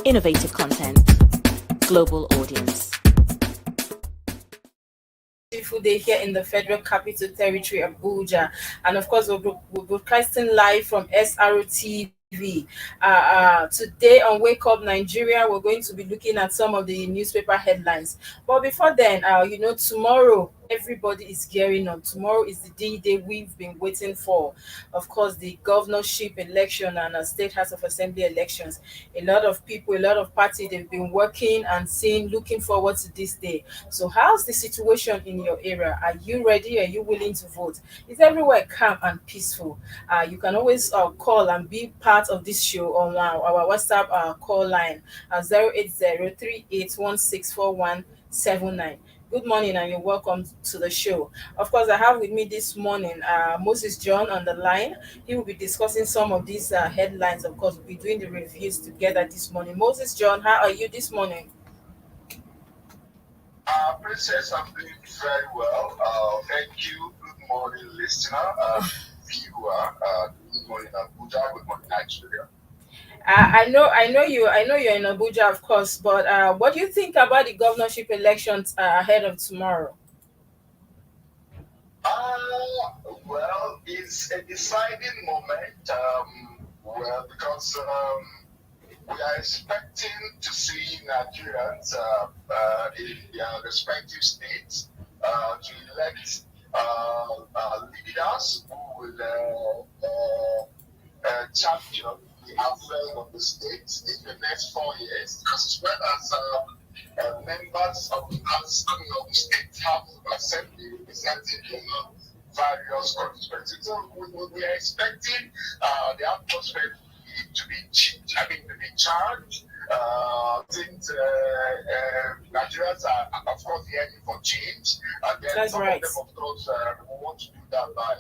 Innovative content, global audience. Beautiful day here in the Federal Capital Territory, Abuja, and of course we're broadcasting live from SROTV. Today on Wake Up Nigeria, we're going to be looking at some of the newspaper headlines. But before then, tomorrow everybody is gearing up. Tomorrow is the D-Day we've been waiting for. Of course, the governorship election and state house of assembly elections. A lot of people, a lot of parties, they've been working and looking forward to this day. So how's the situation in your area? Are you ready? Are you willing to vote? Is everywhere calm and peaceful? You can always call and be part of this show on our WhatsApp call line at 08038164179. Good morning and you're welcome to the show. Of course, I have with me this morning Moses John on the line. He will be discussing some of these headlines. Of course, we'll be doing the reviews together this morning. Moses John, how are you this morning? Princess, I'm doing very well. Thank you. Good morning, listener, viewer. Good morning, Abuja. Good morning, Nigeria. I know you're in Abuja, of course, but what do you think about the governorship elections ahead of tomorrow? Well, it's a deciding moment. Because we are expecting to see Nigerians in their respective states to elect leaders who will champion the affairs of the state in the next 4 years, as well as members of the state house of assembly representing various constituencies. So we are expecting the atmosphere to be charged. Since Nigerians are, of course, yearning for change, and then That's some right. of them, of course, want to do that by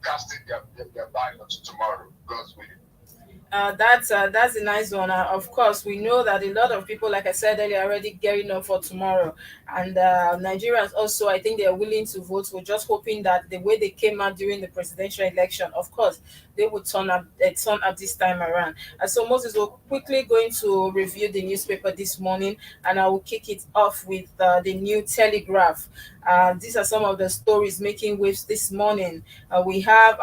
casting their ballot tomorrow. God's willing. That's a nice one. Of course, we know that a lot of people, like I said earlier, are already gearing up for tomorrow, and Nigerians also, I think they are willing to vote. We're just hoping that the way they came out during the presidential election, of course, they would turn up this time around. And so, Moses, we're quickly going to review the newspaper this morning, and I will kick it off with the New Telegraph. These are some of the stories making waves this morning. We have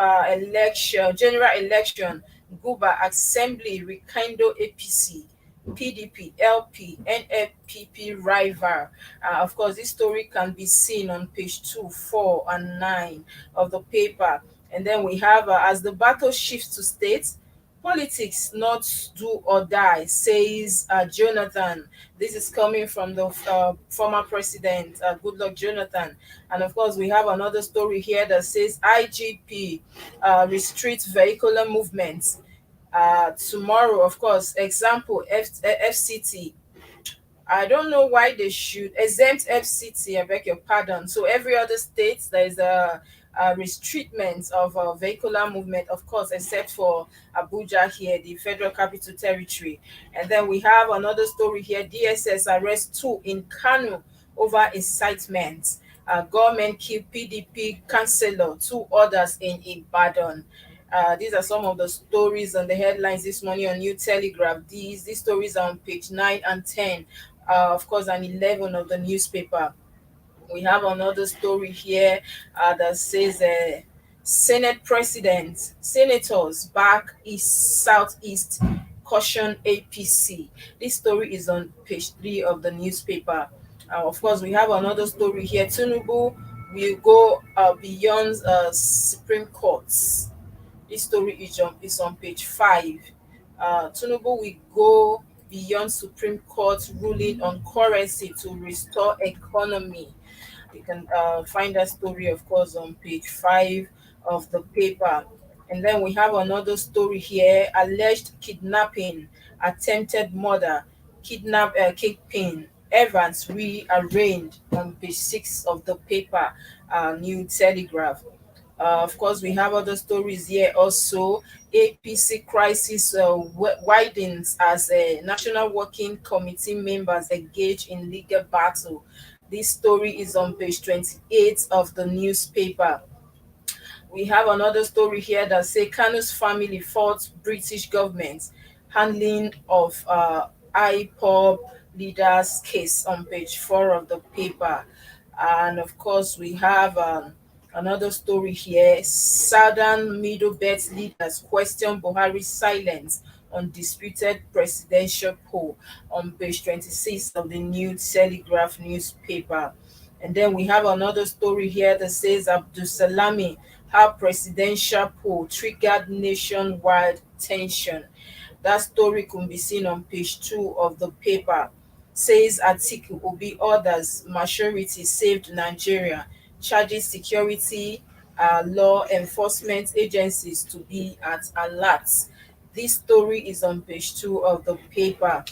general election. Guba Assembly Rekindle APC, PDP, LP, NFPP rival. Of course, this story can be seen on page 2, 4, and 9 of the paper. And then we have as the battle shifts to states, politics not do or die, says Jonathan. This is coming from the former president, Goodluck Jonathan. And of course, we have another story here that says IGP restricts vehicular movements. Tomorrow, of course, example, FCT. I don't know why they should exempt FCT, I beg your pardon. So every other state, there is a restriction of vehicular movement, of course, except for Abuja here, the Federal Capital Territory. And then we have another story here, DSS arrest 2 in Kano over incitement. Government kill PDP councillor, 2 others in Ibadan. These are some of the stories and the headlines this morning on New Telegraph. These stories are on page 9 and 10, of course, and 11 of the newspaper. We have another story here that says senators back southeast caution APC. This story is on page 3 of the newspaper. Of course, we have another story here. Tinubu will go beyond Supreme Courts. This story is on page 5. Tinubu will go beyond Supreme Court ruling on currency to restore economy. You can find that story, of course, on page 5 of the paper. And then we have another story here, alleged kidnapping, attempted murder, kingpin. Evans rearranged on page 6 of the paper, New Telegraph. Of course, we have other stories here also. APC crisis widens as National Working Committee members engage in legal battle. This story is on page 28 of the newspaper. We have another story here that say Kanu's family fought British government handling of IPOB leaders case on page 4 of the paper. And of course, we have another story here. Southern Middle Belt leaders question Buhari's silence on disputed presidential poll on page 26 of the New Telegraph newspaper. And then we have another story here that says Abdul Salami, how presidential poll triggered nationwide tension. That story can be seen on page 2 of the paper. Says Atiku Obi orders maturity saved Nigeria, charges security law enforcement agencies to be at alert. This story is on page 2 of the paper.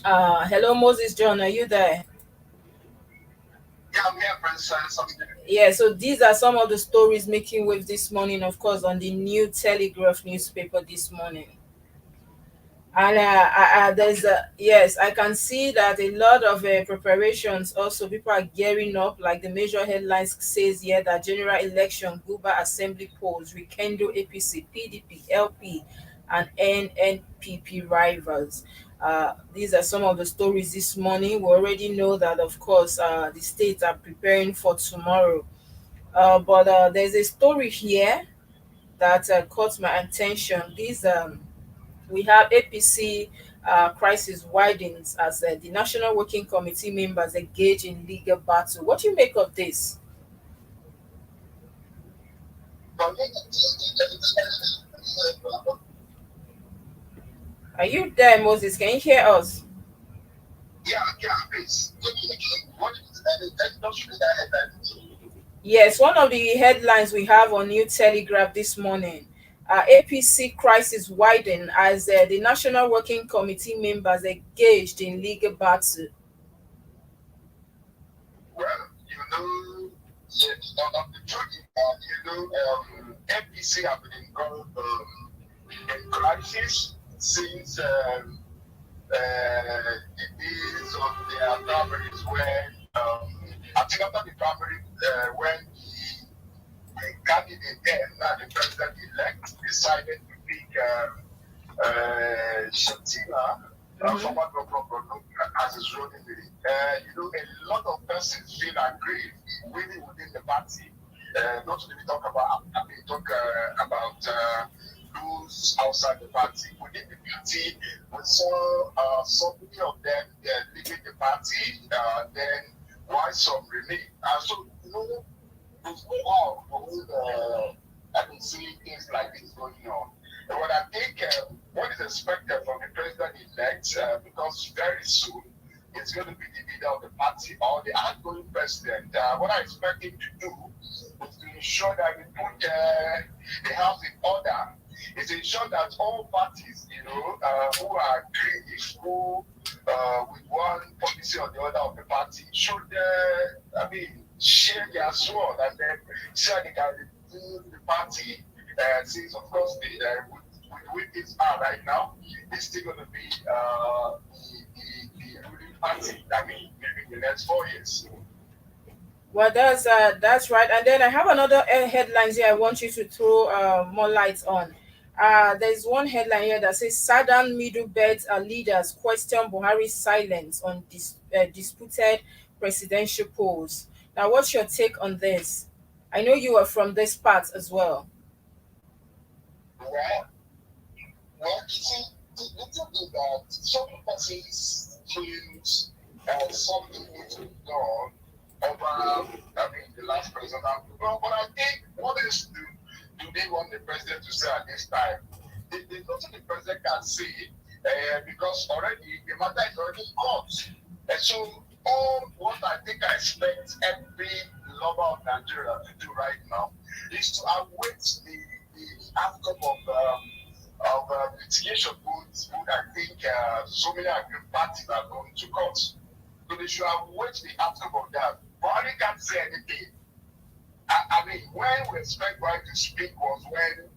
Hello, Moses John, are you there? Yeah, I'm here, Princess. Something. Yeah, so these are some of the stories making waves this morning, of course, on the New Telegraph newspaper this morning. And there's yes, I can see that a lot of preparations. Also, people are gearing up. Like the major headlines says here that general election, Guba assembly polls rekindle APC, PDP, LP, and NNPP rivals. These are some of the stories this morning. We already know that, of course, the states are preparing for tomorrow. But there's a story here that caught my attention. These We have APC crisis widens as the National Working Committee members engage in legal battle. What do you make of this? Are you there, Moses? Can you hear us? Yeah, please. What is that? Don't read that headline. Yes, one of the headlines we have on New Telegraph this morning. APC crisis widen as the National Working Committee members engaged in legal battle. Well, on the truth, NPC have been involved in crisis since the days of their primaries when, I think after the primary, when the candidate then, now the president-elect, decided to pick Shatila, former governor, as his running mate. A lot of persons feel aggrieved within the party. Not to even talk about, those outside the party. Within the party, we saw so many of them leaving the party, then why some remain. So, it's all I've been seeing things like this going on. And what I think, what is expected from the president-elect, because very soon it's going to be the leader of the party or the outgoing president. What I expect him to do is to ensure that we put the house in order. Is to ensure that all parties, who are aggrieved, who with one policy or the other of the party, should, share their sword and then share the the party. Since, of course, with this right now, it's still going to be the ruling party. Maybe the next 4 years. Well, that's right. And then I have another headlines here I want you to throw more light on. There's one headline here that says Southern Middle Belt leaders question Buhari's silence on disputed presidential polls. Now, what's your take on this? I know you are from this part as well. Well, you see, the thing is that some parties feels something needs to be done over, the last president. But I think what is do they want the president to say at this time? There's nothing the president can say because already the matter is already in court. And so all what I think I expect every lover of Nigeria to do right now is to await the outcome of litigation goods. I think so many agreed parties are going to court. So they should await the outcome of that. But I can't say anything. When we expect Buhari to speak was when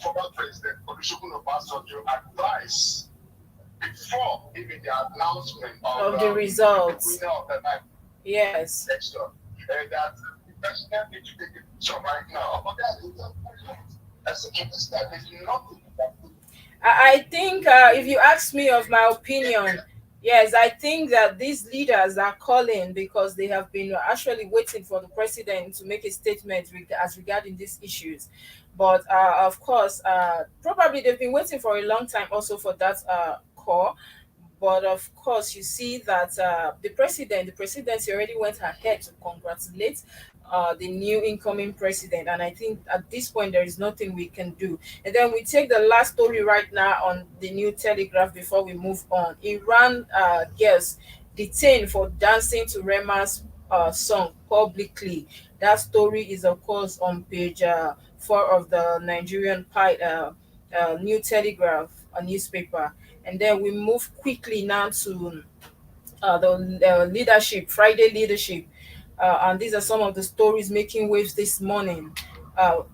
former President Olusegun Obasanjo advised before even the announcement of the results. The winner of the night. Yes. That president needs to take a picture right now. But that is not as a that there's nothing that I think if you ask me of my opinion, yes, I think that these leaders are calling because they have been actually waiting for the president to make a statement as regarding these issues. But of course, probably they've been waiting for a long time also for that call. But of course, you see that the presidency already went ahead to congratulate the new incoming president, and I think at this point there is nothing we can do. And then we take the last story right now on the New Telegraph before we move on. Iran girls detained for dancing to Rema's song publicly. That story is of course on page 4 of the Nigerian New Telegraph, a newspaper. And then we move quickly now to the leadership, Friday leadership. And these are some of the stories making waves this morning.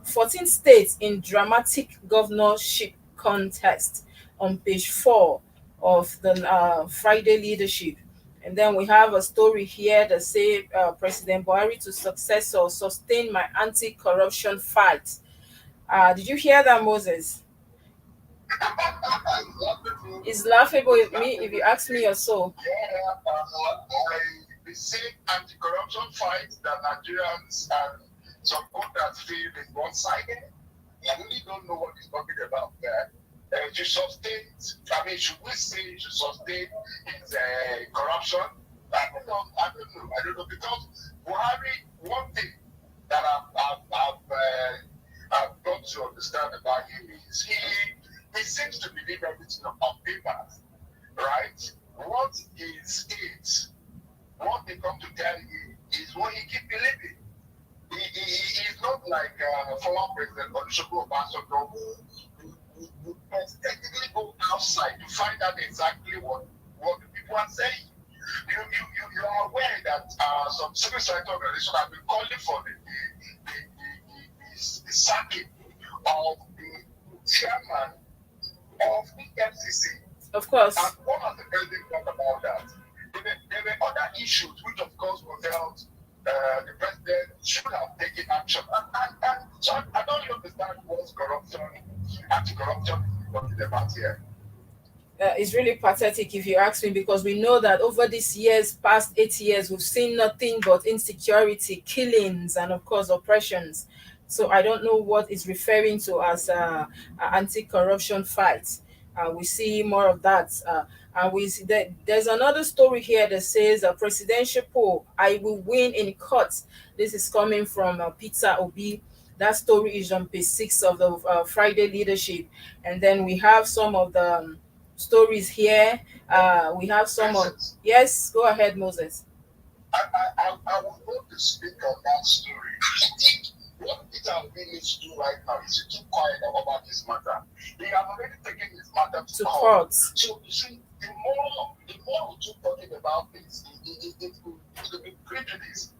14 states in dramatic governorship contest on page 4 of the Friday leadership. And then we have a story here that say President Buhari to successor sustain my anti-corruption fight. Did you hear that, Moses? It's laughable with me if you ask me or so. yeah, the same anti-corruption fight that Nigerians and some voters feel is one-sided. I really don't know what he's talking about there. To sustain, I mean, should we say to sustain his corruption? I don't know, because Buhari, one thing that I've got to understand about him is he seems to believe everything on paper, right? What is it? What they come to tell you is what he keep believing. He's not like former President Olusegun Obasanjo who technically go outside to find out exactly what the people are saying. You are aware that some civil society organizations have been calling for the sacking of the chairman of the FCC. Of course. And what has the president thought about that? There were other issues which, of course, we felt the president should have taken action. And so I don't really understand what's corruption, anti-corruption is talking about here. It's really pathetic if you ask me, because we know that over these years, past 8 years, we've seen nothing but insecurity, killings, and of course oppressions. So I don't know what is referring to as anti-corruption fights. We see more of that. And we see that there's another story here that says a presidential poll, I will win in court. This is coming from Peter Obi. That story is on page 6 of the Friday leadership. And then we have some of the stories here. We have some of, yes, go ahead, Moses. I would want to speak on that story. I think what Peter Obi needs to do right now is to keep quiet about this matter. They have already taken this matter to court. So you see, the more we keep talking about this, it will be prejudice.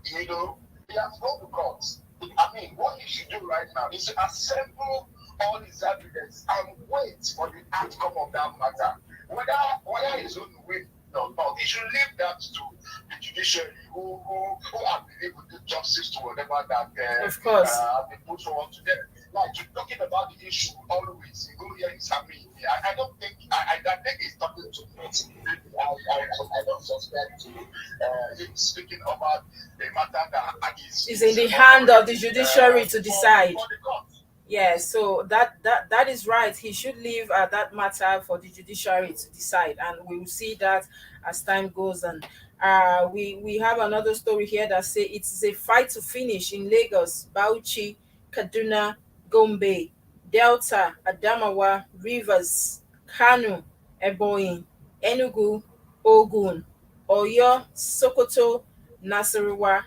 You know, he has gone to court. I mean, what he should do right now is to assemble all his evidence and wait for the outcome of that matter. Whether he's going to win or not, he should leave that to the judiciary who are able to do justice to whatever that of course they put forward to them. Like you're talking about the issue always, you go here, it's happening. I don't think I think he's talking to me. I don't suspect him speaking about the matter that is in the hand of the judiciary to decide. Yeah, so that is right. He should leave that matter for the judiciary to decide, and we will see that as time goes on. We have another story here that say it is a fight to finish in Lagos, Bauchi, Kaduna, Gombe, Delta, Adamawa, Rivers, Kano, Ebonyi, Enugu, Ogun, Oyo, Sokoto, Nasarawa.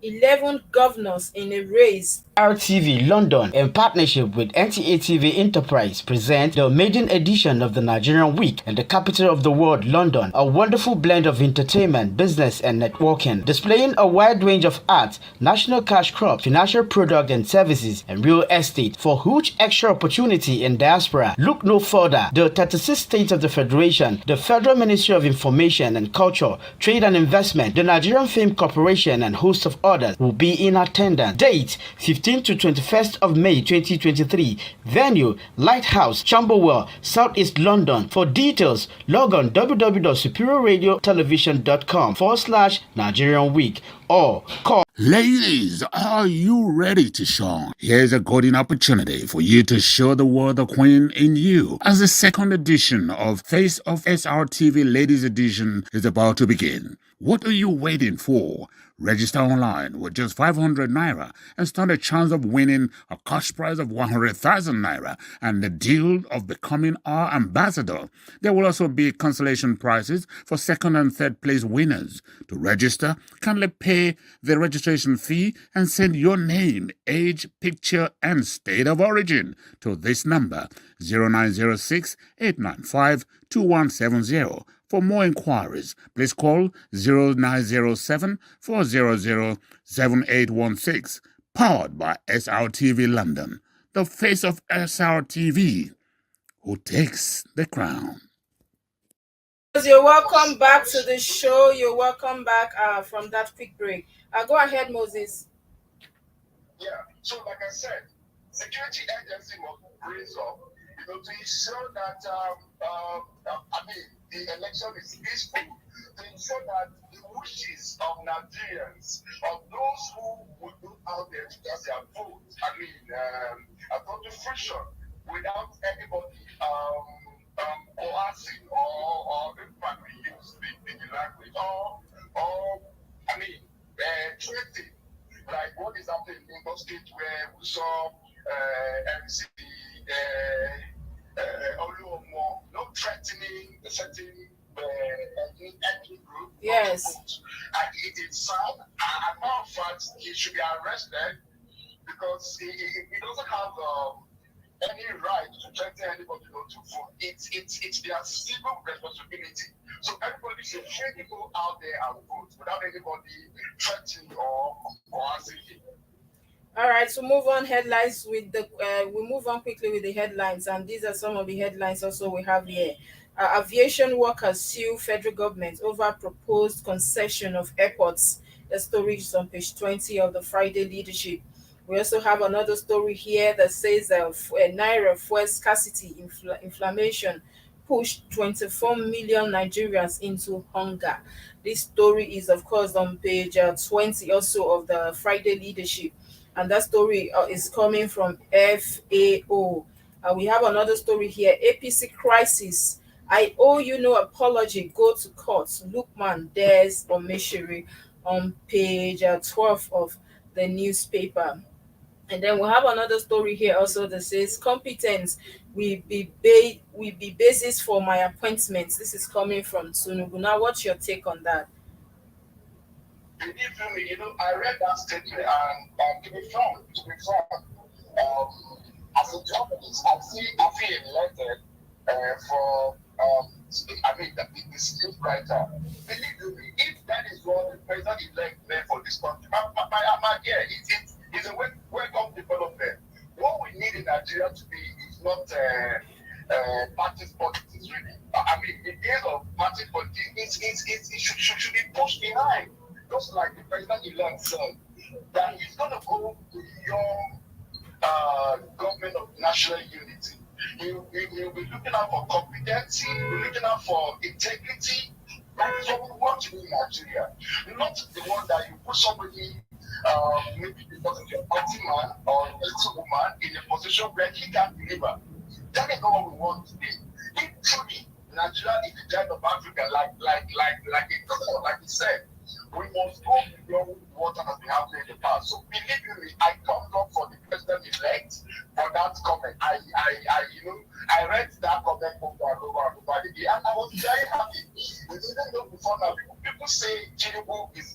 11 governors in a race RTV London, in partnership with NTA TV Enterprise, present the maiden edition of the Nigerian Week in the capital of the world, London. A wonderful blend of entertainment, business, and networking, displaying a wide range of arts, national cash crops, financial products and services, and real estate for huge extra opportunity in diaspora. Look no further. The 36 states of the Federation, the Federal Ministry of Information and Culture, Trade and Investment, the Nigerian Film Corporation, and hosts of others will be in attendance. Date 15th to 21st of May 2023. Venue Lighthouse, Camberwell, Southeast London. For details, log on www.superiorradiotelevision.com/Nigerian Week or call. Ladies, are you ready to shine? Here's a golden opportunity for you to show the world the queen in you, as the second edition of Face of SRTV Ladies Edition is about to begin. What are you waiting for? Register online with just 500 naira and stand a chance of winning a cash prize of 100,000 naira and the deal of becoming our ambassador. There will also be consolation prizes for second and third place winners. To register, kindly pay the registration fee and send your name, age, picture, and state of origin to this number 0906 895 2170. For more inquiries, please call 0907 400 7816. Powered by SRTV London, the face of SRTV, who takes the crown. You're welcome back to the show. You're welcome back from that quick break. Go ahead, Moses. Yeah, so like I said, security agency must raise up, to ensure that the election is peaceful, to ensure that the wishes of Nigerians, of those who would go out there to cast their vote, are come to fruition without anybody coercing or in fact we use the language or threatening, like what is happening in those states where we saw MC Oluomo not threatening a certain ethnic group. Yes. And it is sad. As a matter of fact, he should be arrested because he doesn't have any right to threaten anybody not to vote. It's their civil responsibility. So everybody should freely go out there and vote without anybody threatening or coercing him. All right, so move on headlines with the we move on quickly with the headlines, and these are some of the headlines also we have here. Aviation workers sue federal government over proposed concession of airports. The story is on page 20 of the Friday Leadership. We also have another story here that says Naira fuel scarcity inflammation pushed 24 million Nigerians into hunger. This story is, of course, on page 20 also of the Friday Leadership. And that story is coming from FAO. We have another story here. APC crisis. I owe you no apology. Go to court. Lukman dares Omishiri on page 12 of the newspaper. And then we have another story here also that says competence will be basis for my appointments. This is coming from Sunubu. Now, what's your take on that? Believe me, I read that statement and to be frank, as a journalist, I feel elected for the script writer. Believe me, if that is what the president-elect meant for this country, my dear, it's a welcome development. What we need in Nigeria to be is not party politics, really. The days of party politics, it should be pushed behind. Just like the president-elect said, that he's going to go beyond government of national unity. He'll be looking out for competency, he'll be looking out for integrity. That is what we want to do in Nigeria. Not the one that you put somebody, maybe because of your party man or a woman, in a position where he can't deliver. That is not what we want today. If truly Nigeria is the giant of Africa, like he said, we must go beyond what has been happening in the past. So believe me, I come up for the president-elect for that comment. I read that comment over and over again, and I was very happy. We didn't know before now. People say Tinubu is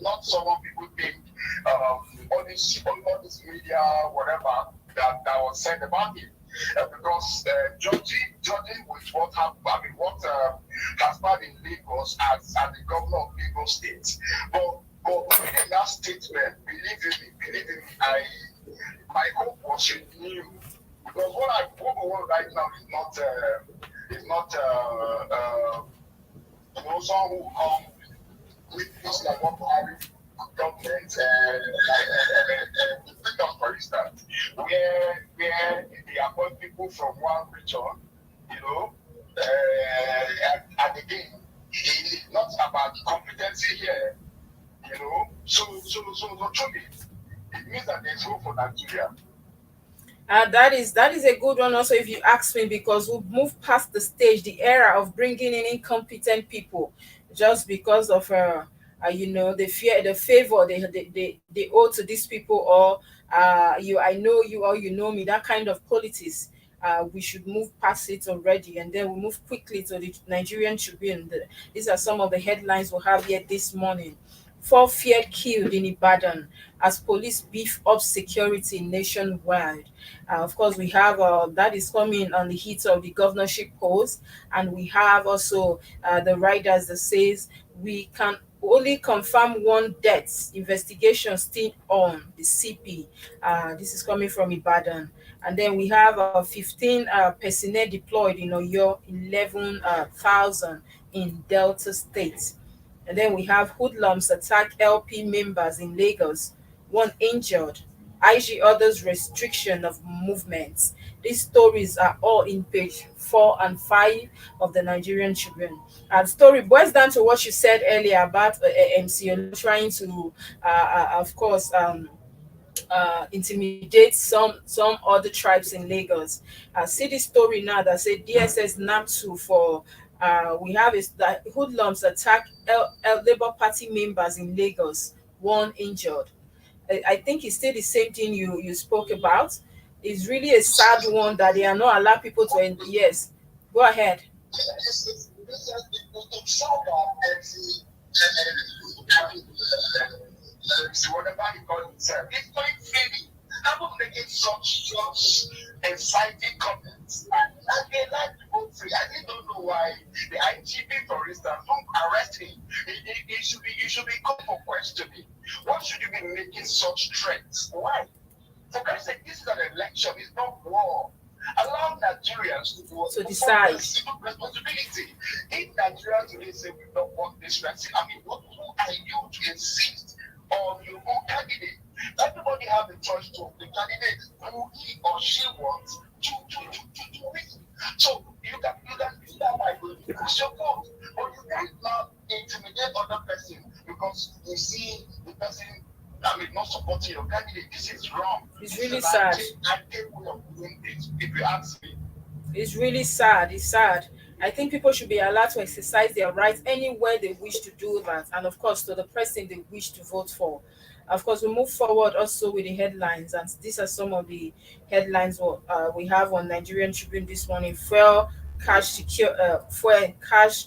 not someone people think all these whatever that was said about him. Because judging with what happened, I mean, what transpired in Lagos as the governor of Lagos State, but reading that statement, believe in me, my hope was renewed because what we want right now is not someone who come with just like what Buhari government take us for instance, where they appoint people from one region, and again, it's not about competency here, So truly, it means that there's hope for Nigeria. That is a good one also if you ask me, because we've moved past the stage, the era of bringing in incompetent people just because of the fear, the favor they owe to these people, or I know you or you know me, that kind of politics. We should move past it already, and then we move quickly to the Nigerian Tribune. These are some of the headlines we have here this morning. Four fear killed in Ibadan as police beef up security nationwide. Of course, we have that is coming on the heat of the governorship polls, and we have also the riders that says we can only confirm one death. Investigation still on the CP. This is coming from Ibadan, and then we have 15 personnel deployed in Oyo, 11,000 in Delta State. And then we have hoodlums attack LP members in Lagos, one injured. IG orders restriction of movements. These stories are all in page 4 and 5 of the Nigerian Tribune. And story boils down to what you said earlier about MCO trying to, of course, intimidate some other tribes in Lagos. See the story now that said DSS NAPSU for we have is that hoodlums attack Labour Party members in Lagos, one injured. I think it's still the same thing you spoke about. It's really a sad one that they are not allowed people to end. Yes, go ahead. Whatever he called himself, it's going freely. I'm not making such exciting comments. And they like to go free. I really don't know why the IGP, for instance, don't arrest him. He should be called for questioning. Why should you be making such threats? Why? For Christ's sake, this is an election, it's not war. Allow Nigerians to decide. Responsibility. If Nigerians today say we don't want this vaccine, I mean, who are you to insist on your own candidate? Everybody have a choice to the candidate who he or she wants to win. So you can do that by going to push your vote, but you can't now intimidate other person because you see the person, I mean, not supporting your candidate. This is wrong. It's really sad. I think we are doing this, if you ask me. It's really sad. It's sad. I think people should be allowed to exercise their rights anywhere they wish to do that, and of course to the person they wish to vote for. Of course, we move forward also with the headlines, and these are some of the headlines we have on Nigerian Tribune this morning. Fuel cash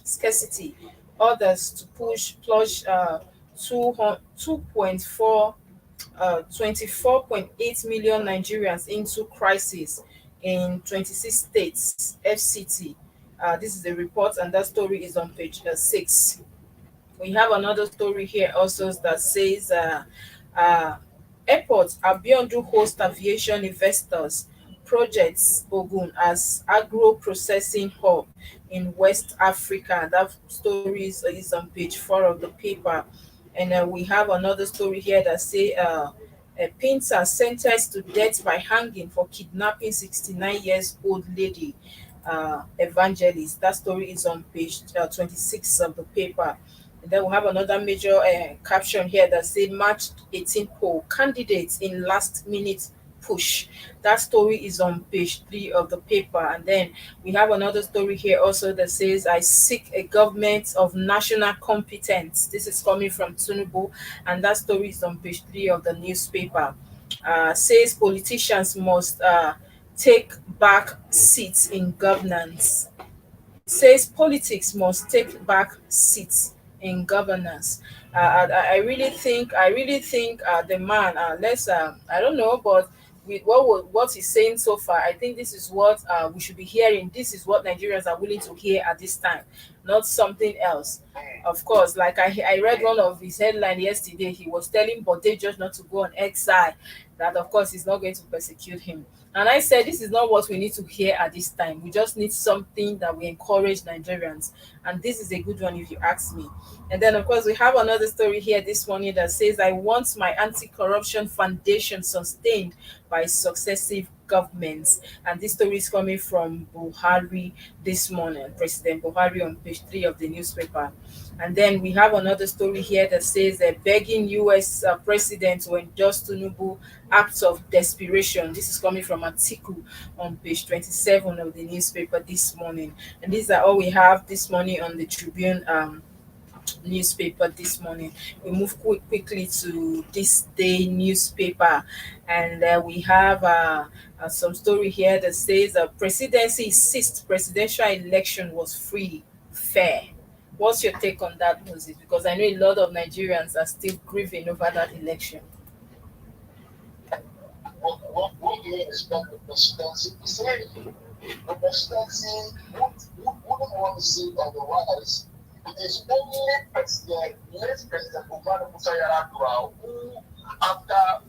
scarcity, others to plunge 24.8 million Nigerians into crisis in 26 states, FCT. This is the report, and that story is on page 6. We have another story here also that says airports are beyond to host aviation investors projects Ogun as agro processing hub in West Africa. That story is on page 4 of the paper. And we have another story here that say a painter sentenced to death by hanging for kidnapping 69 years old lady, evangelist. That story is on page 26 of the paper. And then we have another major caption here that said March 18 poll candidates in last minute push. That story is on page 3 of the paper. And then we have another story here also that says I seek a government of national competence. This is coming from Tinubu, and that story is on page 3 of the newspaper. Says politicians must take back seats in governance. Says politics must take back seats in governance. I really think the man. I don't know, but with what he's saying so far, I think this is what we should be hearing. This is what Nigerians are willing to hear at this time, not something else. Of course, like I read one of his headline yesterday. He was telling Bode George not to go on exile, that of course he's not going to persecute him. And I said, this is not what we need to hear at this time. We just need something that will encourage Nigerians. And this is a good one, if you ask me. And then, of course, we have another story here this morning that says, I want my anti corruption foundation sustained by successive governments. And this story is coming from Buhari this morning, President Buhari, on page 3 of the newspaper. And then we have another story here that says begging US president to endorse Tinubu acts of desperation. This is coming from Atiku on page 27 of the newspaper this morning. And these are all we have this morning on the Tribune newspaper this morning. We move quickly to this day newspaper, and we have some story here that says presidency insists presidential election was free, fair. What's your take on that, Moses? Because I know a lot of Nigerians are still grieving over that election. What do you expect the presidency to say? The presidency wouldn't want to see otherwise. It is only President, late President Umar Musa Yar'Adua, who, after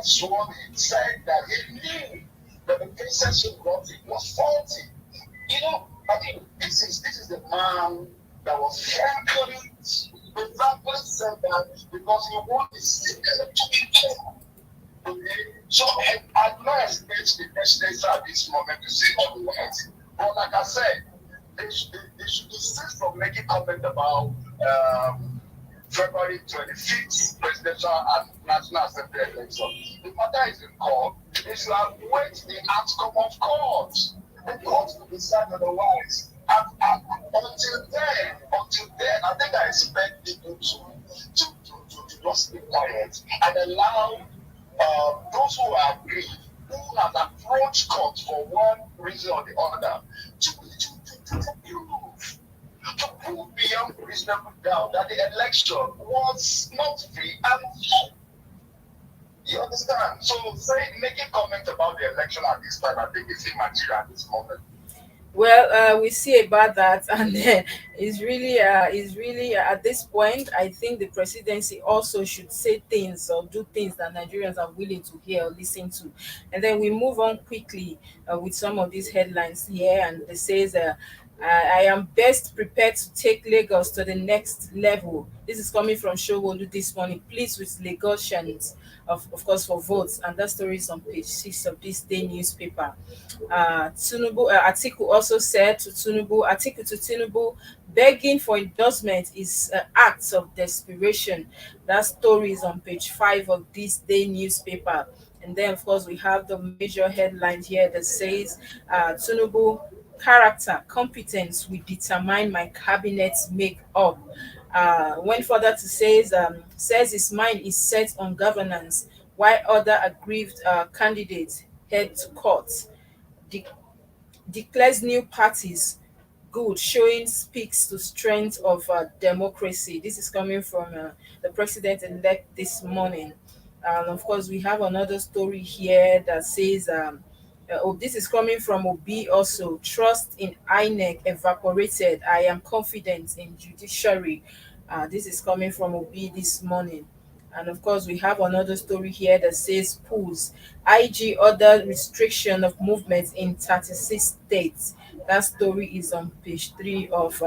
sworn in, said that he knew that the process he brought it was faulty. You know, I mean, this is the man that was frankly said that because he wanted his to be fair. Okay? So I don't expect the presidency at this moment to say otherwise. But like I said, they should desist from making comment about February 25th presidential and national assembly election. The matter is in court. They should await the outcome of court. The court will decide otherwise. And until then, I think I expect people to just be quiet and allow those who are aggrieved, who have approached court for one reason or the other, to prove beyond reasonable doubt that the election was not free and fair. You understand? So making comment about the election at this time, I think it's immaterial at this moment. Well, we see about that, and it's really at this point. I think the presidency also should say things or do things that Nigerians are willing to hear or listen to. And then we move on quickly with some of these headlines here, and it says. I am best prepared to take Lagos to the next level. This is coming from Showolu this morning. Pleased with Lagosians, of course, for votes. And that story is on page 6 of this day newspaper. Atiku also said to Tinubu, begging for endorsement is acts of desperation. That story is on page 5 of this day newspaper. And then, of course, we have the major headline here that says Tinubu character, competence will determine my cabinet's make-up. Went further to says his mind is set on governance, while other aggrieved candidates head to court. Declares new parties good, showing speaks to strength of democracy. This is coming from the president-elect this morning. Of course, we have another story here that says this is coming from Obi also. Trust in INEC evaporated. I am confident in judiciary. This is coming from Obi this morning. And of course, we have another story here that says pools. IG order restriction of movement in 36 states. That story is on page 3 of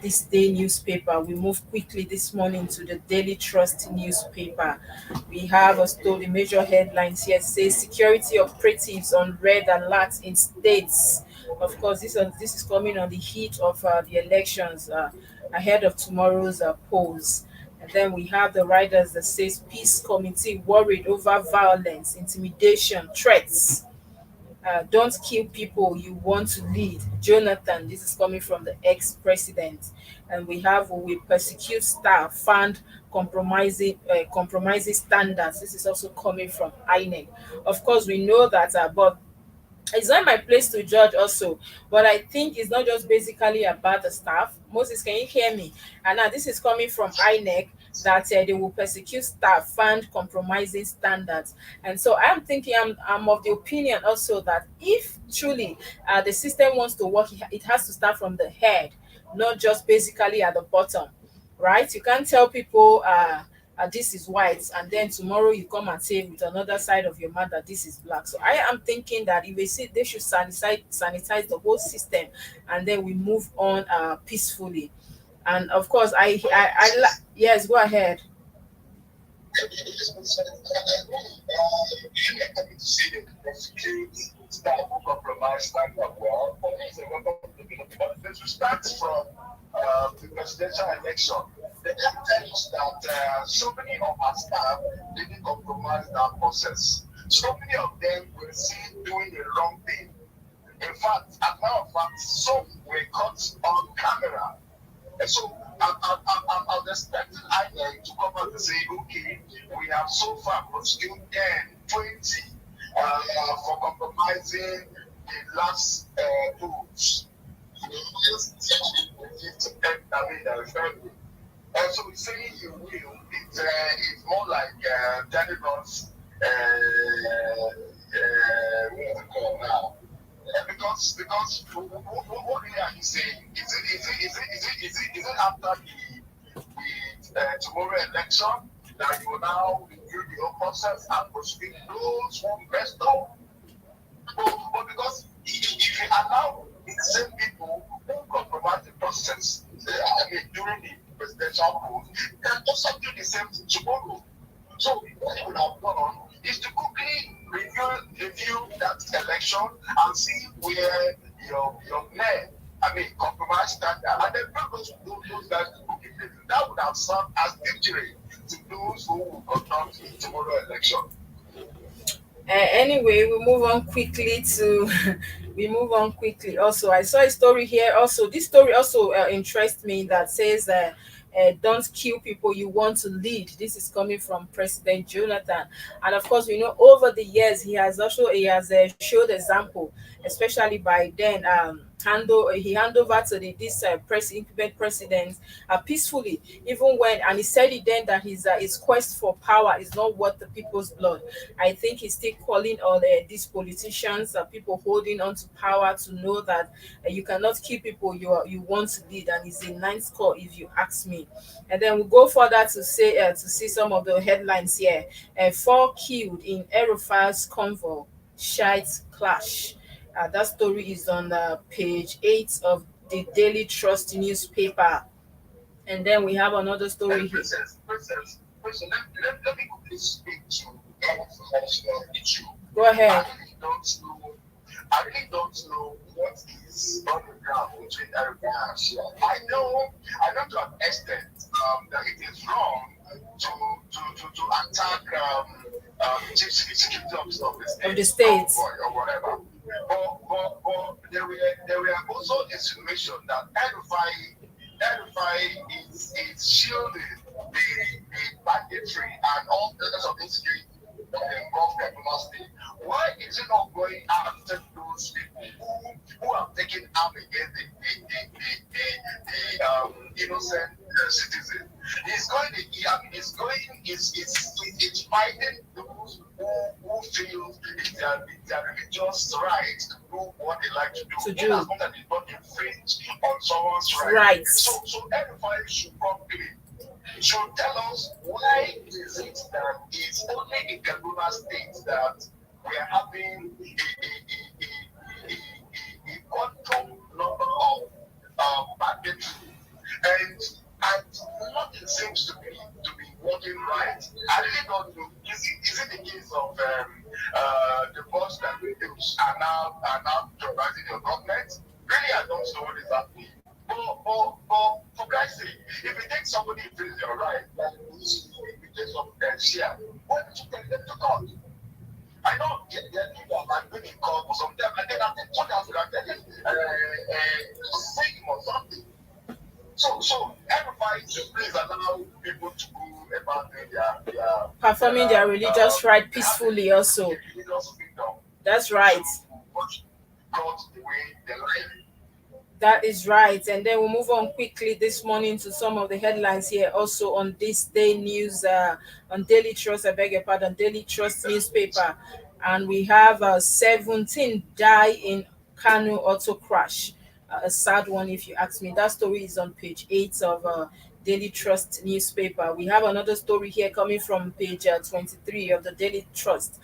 this day newspaper. We move quickly this morning to the Daily Trust newspaper. We have a story, major headlines here says security operatives on red alert in states. Of course, this is coming on the heat of the elections ahead of tomorrow's polls. And then we have the riders that says peace committee worried over violence, intimidation, threats. Don't kill people you want to lead. Jonathan, this is coming from the ex-president. And we have we persecute staff found compromising standards. This is also coming from INEC. Of course, we know that, but it's not my place to judge also, but I think it's not just basically about the staff. Moses, can you hear me? And now this is coming from INEC. that they will persecute staff found compromising standards. And so I'm thinking, I'm of the opinion also that if truly the system wants to work, it has to start from the head, not just basically at the bottom, right? You can't tell people this is white, and then tomorrow you come and say with another side of your mouth that this is black. So I am thinking that if they see, they should sanitize the whole system, and then we move on peacefully. And of course, yes, go ahead. Compromise standard well. This starts from the presidential election. The evidence that so many of our staff didn't compromise that process. So many of them were seen doing the wrong thing. In fact, as a matter of fact, some were caught on camera. And so I was expecting INEC to come out and say, okay, we have so far prosecuted 10, 20 for compromising the last rules. And so saying you will, it's more like telling us what is it called now? Because what are you saying? Is it after the tomorrow election that you will now review the whole process and prosecute those who messed up? But because if you allow the same people who compromise the process, during the presidential polls, they can also do the same thing tomorrow. So what you would have done is to quickly review that election and see where your men, compromise standard, and then bring those guys to book it. That would have served as victory to those who will conduct the tomorrow election. Anyway, we move on quickly to we move on quickly. Also, I saw a story here. Also, this story also interests me, that says don't kill people you want to lead. This is coming from President Jonathan, and of course, we know over the years he has showed example, especially by then he hand over to this incumbent president peacefully, even when, and he said it then, that his quest for power is not worth the people's blood. I think he's still calling on these politicians, people holding on to power, to know that you cannot kill people you want to lead, and it's a nice call if you ask me. And then we'll go further to say to see some of the headlines here. 4 killed in Aerofiles convoy, Shiite clash. That story is on page 8 of the Daily Trust newspaper. And then we have another story here. Let me quickly speak to the issue. Go ahead. I really don't know what is on the ground between Erica and Shia. I know to an extent that it is wrong to attack chief security officer of the state or whatever. But there were also insinuation that Erifai is shielding the banditry and all the rest of insecurity that involve Kaduna State. Why is it not going after those people who have taken arm against the innocent citizens? It's fighting those who feel it's their religious right to do what they like to do. In as long as they don't infringe on someone's right. So everybody should come clean. Should tell us why is it that it's only in Kaduna State that we are having a quantum number of banditry, and nothing seems to be working right. I really don't know. Is it the case of the boss that videos are now terrorizing your government? Really, I don't know what is happening. But for Christ's sake, if you take somebody who feels you're right, like in the case of Shia, why don't you take them to court? I know there are people who are going to court for some time, and then after 2 years, we are getting fame or something. So everybody should please allow people to go about their performing their religious right peacefully also. Religious freedom. That's right. God the way they like. That is right. And then we'll move on quickly this morning to some of the headlines here also on this day news, on Daily Trust, I beg your pardon, Daily Trust newspaper. And we have 17 die in Kano auto crash. A sad one, if you ask me. That story is on page 8 of Daily Trust newspaper. We have another story here coming from page 23 of the Daily Trust.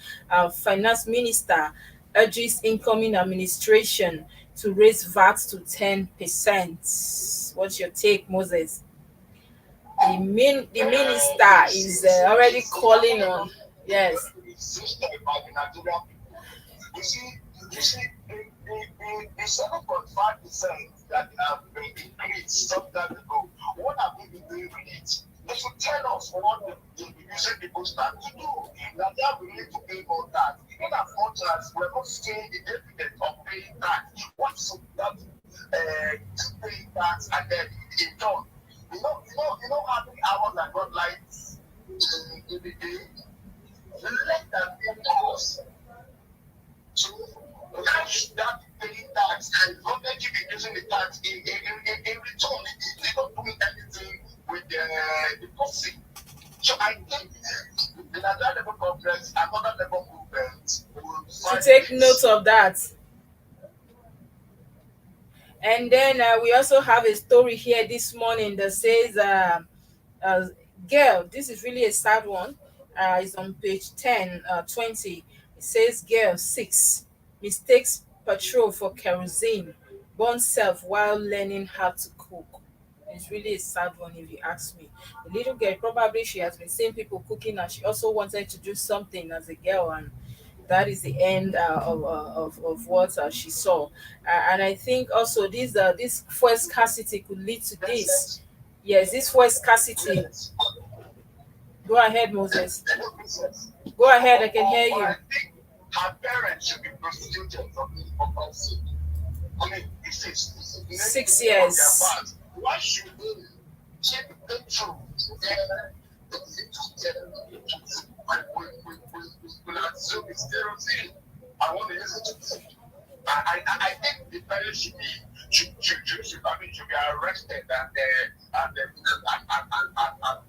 Finance Minister urges incoming administration to raise VAT to 10%. What's your take, Moses? The minister is already calling on. Yes. You see, the 7.5% that have been increased some time ago, what have we been doing with it? They should tell us what they using the start to do. Now that we need to pay more tax. In as much as we're not seeing the evidence of paying tax, what's that paying tax and then in turn? You know how many hours I got lights in the day? Less than 8 hours. So cash that paying tax and government keep increasing the tax in return. They don't do anything with the policy. So I think the Nigerian Labour Conference and other labour movements will to take note of that. And then we also have a story here this morning that says, girl, this is really a sad one. It's on page 10, 20. It says, girl 6 mistakes petrol for kerosene, burns self while learning how to cook. It's really a sad one, if you ask me. The little girl, probably she has been seeing people cooking and she also wanted to do something as a girl, and that is the end of what she saw. And I think also this fuel scarcity could lead to this. Yes, this fuel scarcity. Go ahead, Moses. Go ahead, I can hear you. I think her parents should be prosecuted for policy. I mean, this is 6 years. Why should we keep petrol there? We assume it's kerosene. I want to use it to cook. I think the parents should be arrested and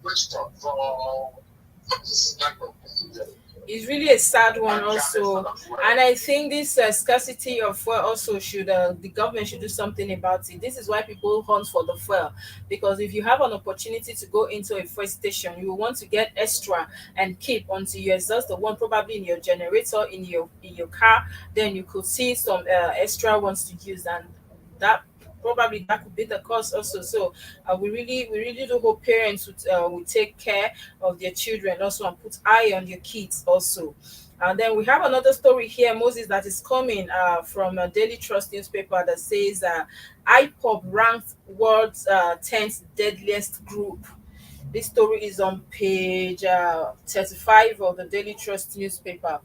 questioned for this type of procedure. It's really a sad one also, and I think this scarcity of fuel also should the government should do something about it. This is why people hunt for the fuel, because if you have an opportunity to go into a fuel station, you will want to get extra and keep until you exhaust the one probably in your generator in your car. Then you could see some extra ones to use, and that probably that could be the cause also. So we really do hope parents would take care of their children also and put eye on their kids also. And then we have another story here, Moses, that is coming from a Daily Trust newspaper that says IPOB ranked world's 10th deadliest group. This story is on page 35 of the Daily Trust newspaper.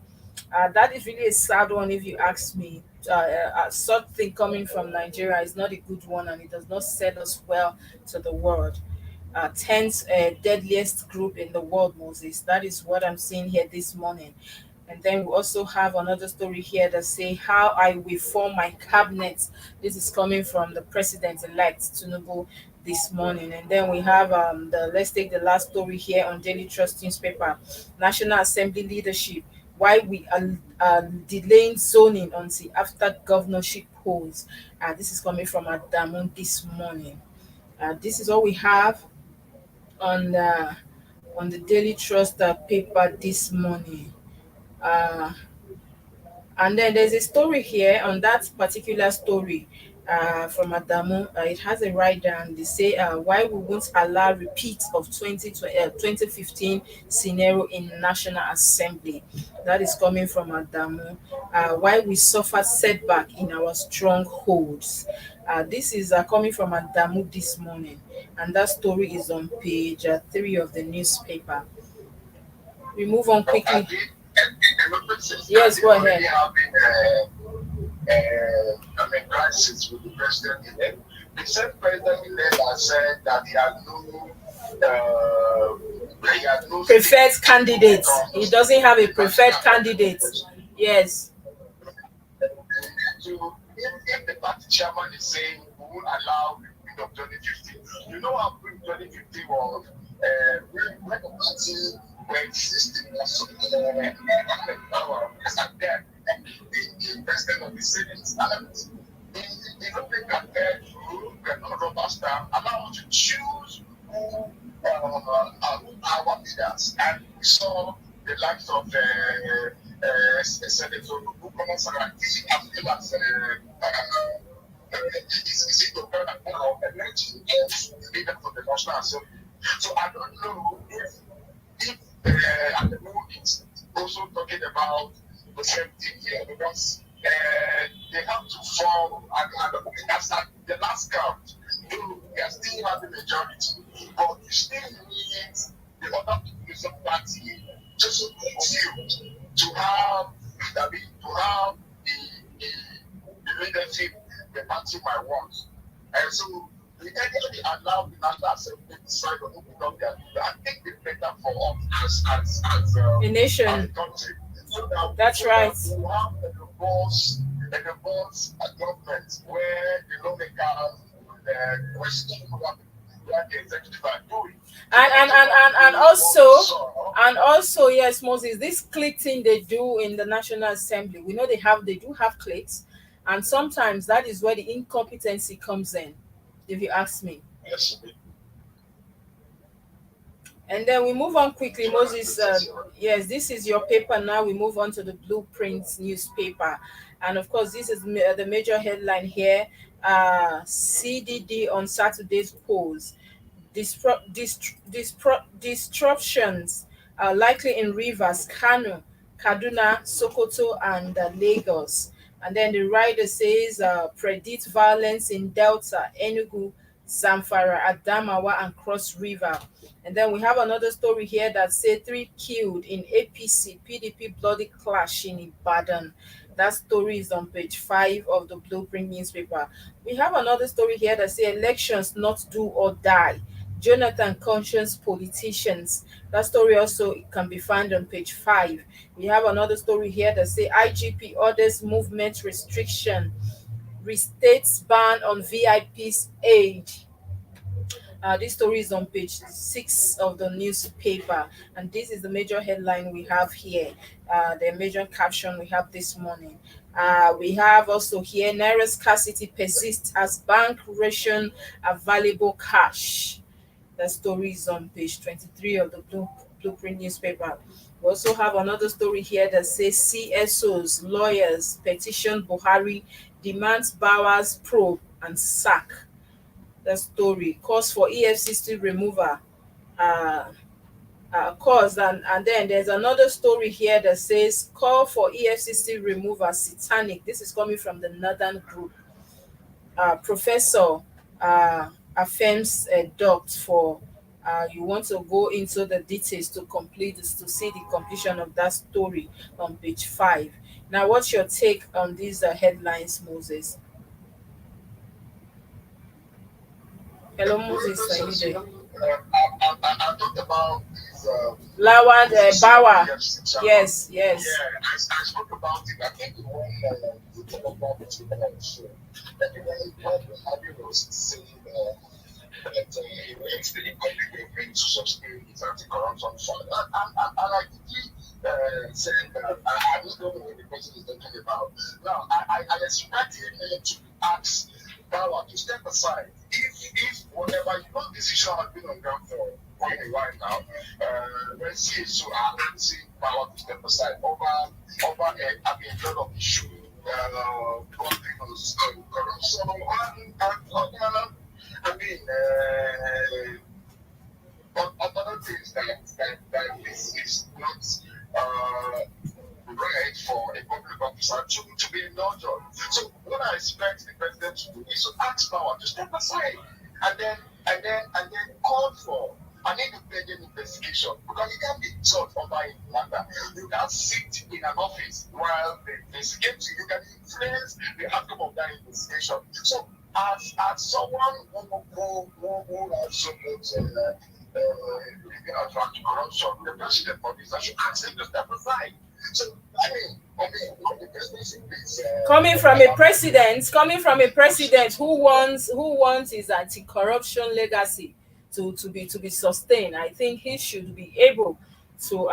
That is really a sad one, if you ask me. Such thing coming from Nigeria is not a good one, and it does not sell us well to the world. 10th deadliest group in the world, Moses. That is what I'm seeing here this morning. And then we also have another story here that say how I will form my cabinet. This is coming from the president-elect Tinubu this morning. And then we have let's take the last story here on Daily Trust newspaper. National Assembly leadership, why we are delaying zoning until after governorship polls. This is coming from Adamu this morning. This is all we have on the Daily Trust paper this morning. And then there's a story here on that particular story from Adamu. It has a write down. They say why we won't allow repeat of 2015 scenario in National Assembly. That is coming from Adamu. Why we suffered setback in our strongholds. This is coming from Adamu this morning, and that story is on page 3 of the newspaper. We move on quickly. Yes, go ahead. Crisis with the president-elect. The same president-elect has said that he had no preferred candidate. He doesn't have a preferred candidate. Yes. if the party chairman is saying we will allow the bid of 2050, you know how big 2050 was when the party were existing as power and then the president of the Senate. And the don't think that you were not robust allow us to choose who our leaders. And we saw the likes of Senator Bukola Saraki as well as is it the election of the leader for the National Assembly. So I don't know if and the moon is also talking about the same thing here because they have to form and that's at the last count. We are still having majority, but you still need the other opposition party just to continue to have the leadership the party might want. And so we actually allow the National Assembly to decide on who become their leader. I think it's better for us as a nation. as a country. So That's right. We have a robust government where the lawmakers will question what the executive are doing. And also, yes, Moses, this clique thing they do in the National Assembly, we know they do have cliques, and sometimes that is where the incompetency comes in, if you ask me. Yes. And then we move on quickly, Moses. Yes, this is your paper now. We move on to the Blueprint newspaper. And of course, this is the major headline here. CDD on Saturday's polls. Disruptions are likely in Rivers, Kano, Kaduna, Sokoto, and Lagos. And then the writer says, predict violence in Delta, Enugu, Zamfara, Adamawa, and Cross River. And then we have another story here that says 3 killed in APC PDP bloody clash in Ibadan. That story is on page 5 of the Blueprint newspaper. We have another story here that says elections not do or die. Jonathan conscious politicians. That story also can be found on page 5. We have another story here that says IGP orders movement restriction, restates ban on VIP's age. This story is on page 6 of the newspaper, and this is the major headline we have here. The major caption we have this morning. We have also here Naira scarcity persists as bank ration available cash. The story is on page 23 of the Blueprint newspaper. We also have another story here that says CSOs, lawyers petition Buhari, demands Bowers probe and sack. The story calls for EFCC removal. Cause and then there's another story here that says call for EFCC removal satanic. This is coming from the Northern Group. Professor affirms a doubt for you want to go into the details to complete this, to see the completion of that story on page 5. Now, what's your take on these headlines, Moses? Hello, Moses. Are you there? I talked about these. Lawan Bawa. Yes. Yeah, I spoke about it. I think the one you talk about it also. That the one having was saying that he wants the public government to sustain its anti-corruption fund. And I quickly said that I don't know what the person is talking about. Now, I expect him to ask Power to step aside. If whatever decision has been on ground for quite a while now, let's see, so I don't see Power to step aside over a lot of issues, corruption, other things that this is not right for a public officer to be indulged on. So what I expect the president to do is to ask Power to step aside and then call for an independent investigation, because you can't be judged over a matter. You can't sit in an office while they investigate you. You can influence the outcome of that investigation. So as someone who has so much corruption, the president for this, I should ask him to step aside. So, I mean, what the president coming from a president who wants his anti-corruption legacy to be sustained. I think he should be able to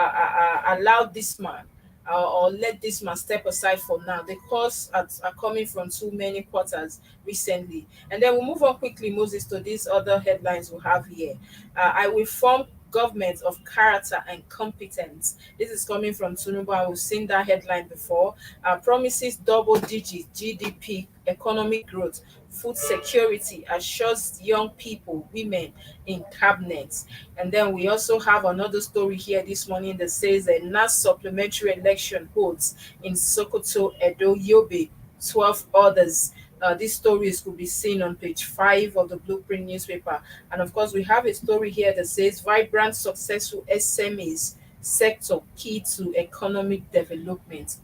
allow this man, or let this man step aside for now. The calls are coming from too many quarters recently. And then we'll move on quickly, Moses, to these other headlines we have here. I will form government of character and competence. This is coming from Tinubu, and we've seen that headline before. Promises double-digit GDP, economic growth, food security, assures young people, women in cabinets. And then we also have another story here this morning that says a NAS supplementary election holds in Sokoto, Edo, Yobe, 12 others. These stories could be seen on page 5 of the Blueprint newspaper. And of course, we have a story here that says vibrant, successful SMEs sector key to economic development.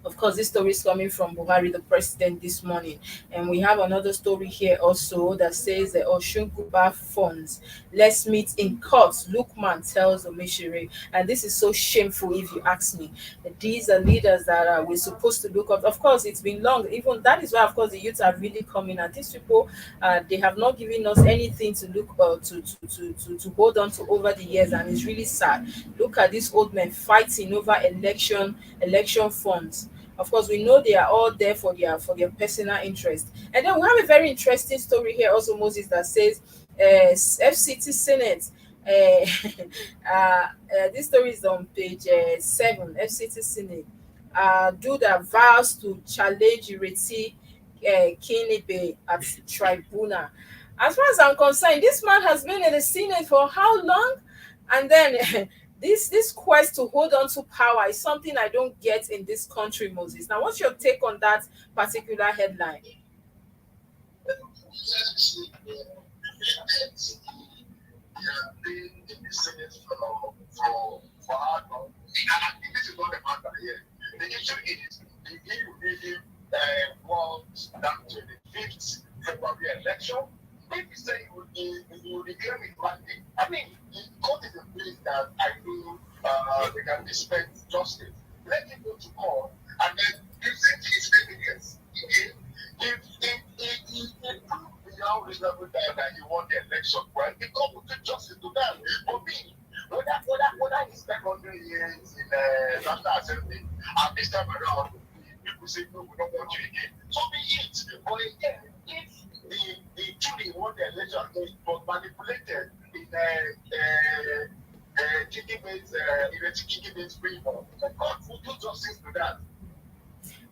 Of course, this story is coming from Buhari, the president, this morning. And we have another story here also that says the Oshunguba funds. Let's meet in court, Lukman tells Omishiri. And this is so shameful, if you ask me. These are leaders that we're supposed to look up. Of course, it's been long. Even that is why, of course, the youth are really coming. And these people, they have not given us anything to look to hold on to over the years. And it's really sad. Look at these old men fighting over election funds. Of course, we know they are all there for their personal interest. And then we have a very interesting story here also, Moses, that says FCT Senate. This story is on page 7. FCT Senate do the vows to challenge Ireti Kinibe at tribunal. As far as I'm concerned, this man has been in the Senate for how long? And then this quest to hold on to power is something I don't get in this country, Moses. Now, what's your take on that particular headline? The issue is the EU wants that to the 5th February election. If you say you will reclaim it mandate, I mean, the court is a place that I know they can dispense justice. Let him go to court, and then you say to his evidence. If prove beyond reasonable doubt that he won the election, well, the court will do justice to that. But me, whether he spent 100 years in the National Assembly, and this time around, people say, no, we don't want you again. So be it. But again, if the truly won the election, it was manipulated in Kikime's freedom. The court will do justice to that.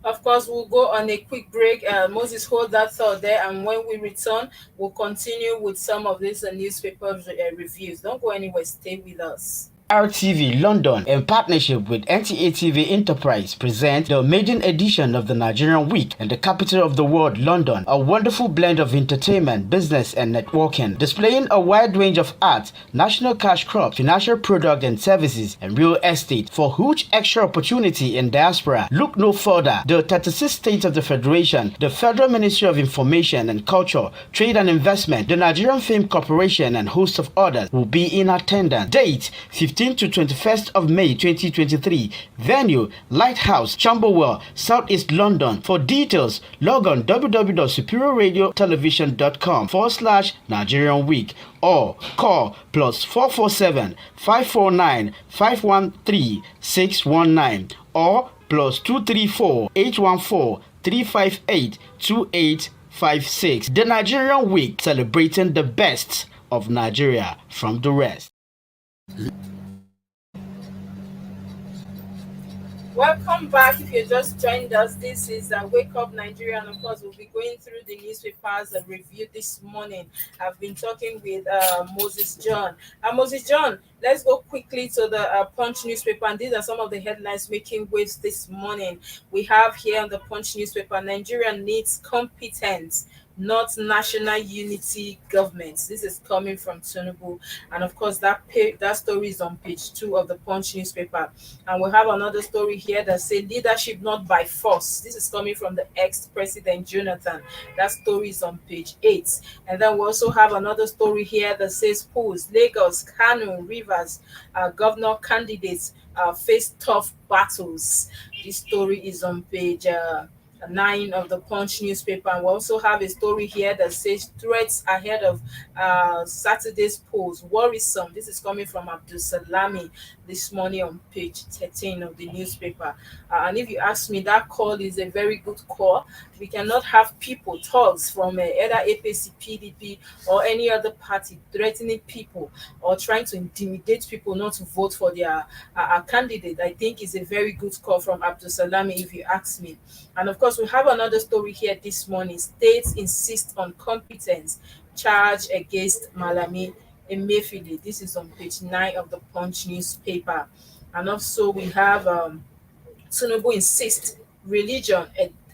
Of course, we'll go on a quick break. Moses, hold that thought there. And when we return, we'll continue with some of these newspaper reviews. Don't go anywhere. Stay with us. RTV London, in partnership with NTA TV Enterprise, present the maiden edition of the Nigerian Week in the capital of the world, London. A wonderful blend of entertainment, business, and networking, displaying a wide range of art, national cash crops, financial product and services, and real estate. For huge extra opportunity in diaspora, look no further. The 36 states of the Federation, the Federal Ministry of Information and Culture, Trade and Investment, the Nigerian Film Corporation, and host of others will be in attendance. Date 15 to 21st of May 2023. Venue Lighthouse, Camberwell, Southeast London. For details, log on www.superiorradiotelevision.com/Nigerian Week or call +447 549 513 619 or +234 814 358 2856. The Nigerian Week, celebrating the best of Nigeria from the rest. Welcome back. If you just joined us, this is Wake Up Nigeria, and of course we'll be going through the newspapers review this morning. I've been talking with Moses John. Moses John, let's go quickly to the Punch newspaper, and these are some of the headlines making waves this morning. We have here on the Punch newspaper, Nigeria needs competence, not national unity government. This is coming from Tinubu, and of course that story is on page 2 of the Punch newspaper. And we have another story here that says leadership not by force. This is coming from the ex-president Jonathan. That story is on page 8. And then we also have another story here that says pools, Lagos, Kano, Rivers, as governor candidates face tough battles. This story is on page 9 of the Punch newspaper. And we also have a story here that says threats ahead of Saturday's polls. Worrisome. This is coming from Abdul Salami this morning on page 13 of the newspaper. And if you ask me, that call is a very good call. We cannot have people, thugs from either APC, PDP, or any other party threatening people or trying to intimidate people not to vote for their candidate. I think is a very good call from Abdul Salami, if you ask me. And of course, we have another story here this morning. States insist on competence charge against Malami Emefiele. This is on page 9 of the Punch newspaper. And also, we have Tinubu insists religion,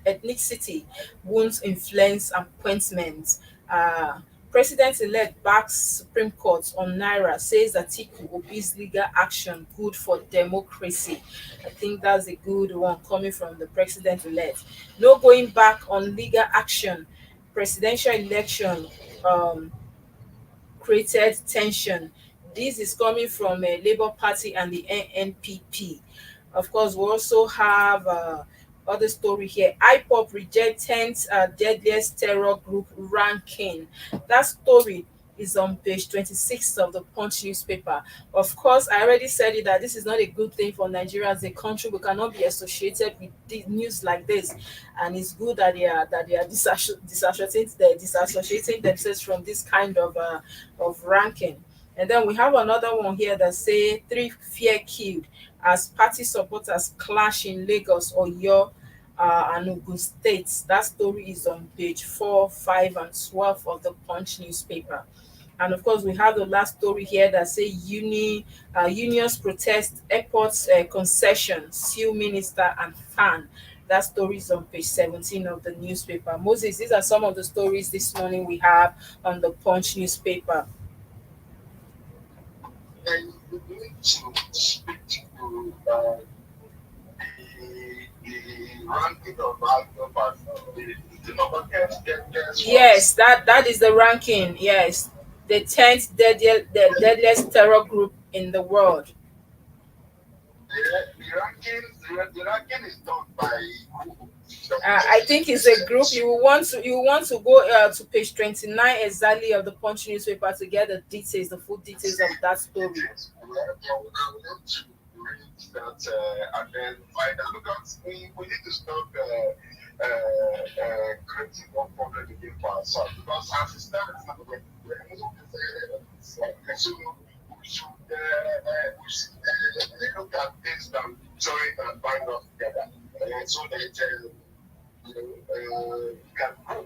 ethnicity won't influence appointments. President-elect backs Supreme Court on Naira, says Atiku Obi's legal action good for democracy. I think that's a good one coming from the president-elect. No going back on legal action. Presidential election created tension. This is coming from Labour Party and the NPP. Of course, we also have other story here. IPOP reject 10th deadliest terror group ranking. That story is on page 26 of the Punch newspaper. Of course, I already said it that this is not a good thing for Nigeria as a country. We cannot be associated with news like this, and it's good that they are disassociating themselves from this kind of ranking. And then we have another one here that say 3 fear killed as party supporters clash in Lagos, Oyo, and Ogun states. That story is on page 4, 5, and 12 of the Punch newspaper. And of course, we have the last story here that say unions protest airports concession, sue minister and fan. That story is on page 17 of the newspaper. Moses, these are some of the stories this morning we have on the Punch newspaper. And you need to speak to the ranking of the number 10. Yes, that is the ranking. Yes, the 10th deadliest terror group in the world. The ranking is done by Google. I think it's a group. You want to go to page 29 exactly of the Punch newspaper to get the details, the full details of that story. I would love to read that and then find out, because we need to stop creating more problem again for ourselves, because as it stands now, so we should look at this and join and bind us together so that we can grow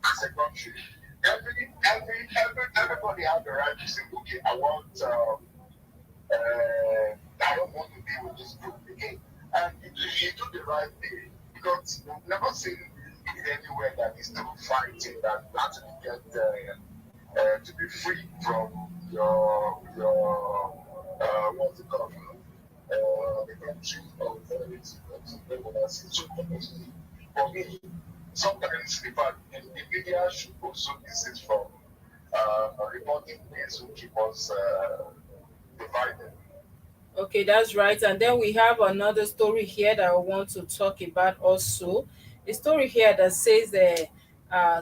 as a country. Everybody has the right to say, okay, I don't want to be with this group again. And you do the right thing, because we've never seen it anywhere that is still fighting that actually get to be free from your what's it called? The country of so for me, sometimes in fact the media should also desist from reporting things to keep us divided. Okay, that's right. And then we have another story here that I want to talk about also. A story here that says that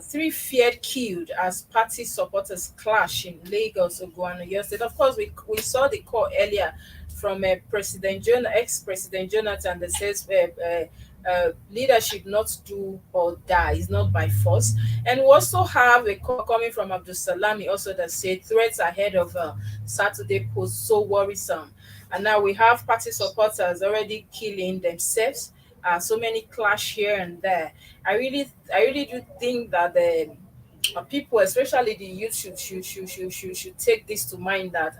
3 feared killed as party supporters clash in Lagos, Ogun, yesterday. Of course, we saw the call earlier from ex-President Jonathan that says leadership not do or die is not by force. And we also have a call coming from Abdul Salami also that said threats ahead of Saturday post so worrisome. And now we have party supporters already killing themselves. So many clash here and there. I really do think that the people, especially the youth, should take this to mind that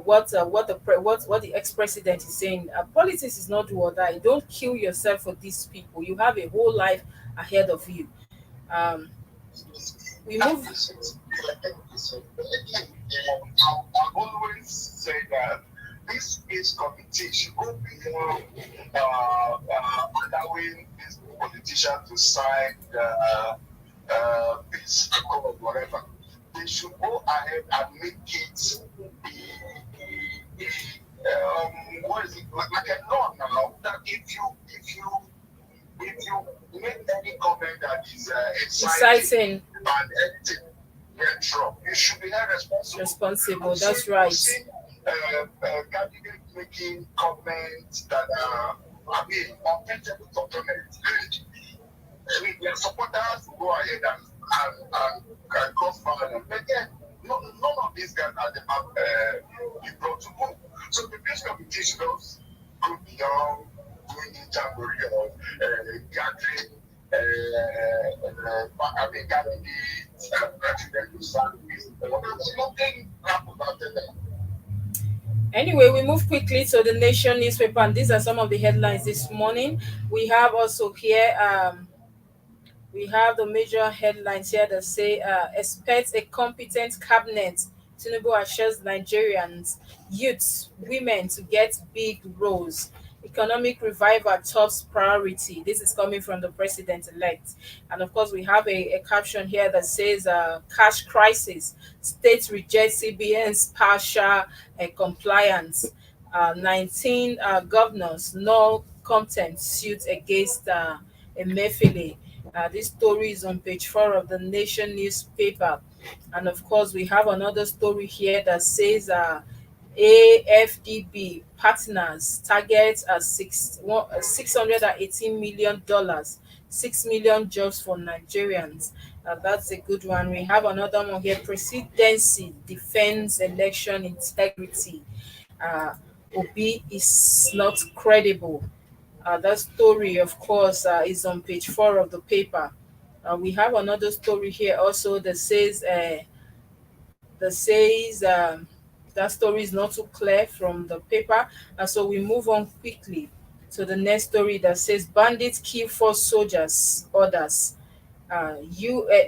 what the ex-president is saying. Politics is not do or die. Don't kill yourself for these people. You have a whole life ahead of you. We move. I always say that this peace committee should go beyond allowing these politicians to sign peace accord, whatever. They should go ahead and make it the what is it, like a law now that if you make any comment that is inciting and anything get wrong, you should be held responsible. That's right. See, candidates making comments that are, I mean, unthinkable to comment. I mean, their supporters go ahead and cross violence. But then, none of these guys are the brought to move. So the peace committee should also go beyond doing the jamboree of gathering, I mean, candidates, presidential service. Nothing happens after that. Anyway, we move quickly to the Nation newspaper, and these are some of the headlines this morning. We have also here we have the major headlines here that say expect a competent cabinet. Tinubu assures Nigerians, youths, women to get big roles. Economic revival tops priority. This is coming from the president-elect. And of course, we have a caption here that says cash crisis. States reject CBN's partial compliance. 19 governors, no contempt suit against Emefiele. This story is on page 4 of the Nation newspaper. And of course, we have another story here that says AFDB partners target $618 million, 6 million jobs for Nigerians. That's a good one. We have another one here: presidency defends election integrity. Uh, Obi is not credible. That story, of course, is on page 4 of the paper. We have another story here also that says that story is not too clear from the paper, and so we move on quickly to the next story that says bandits kill 4 soldiers. Orders.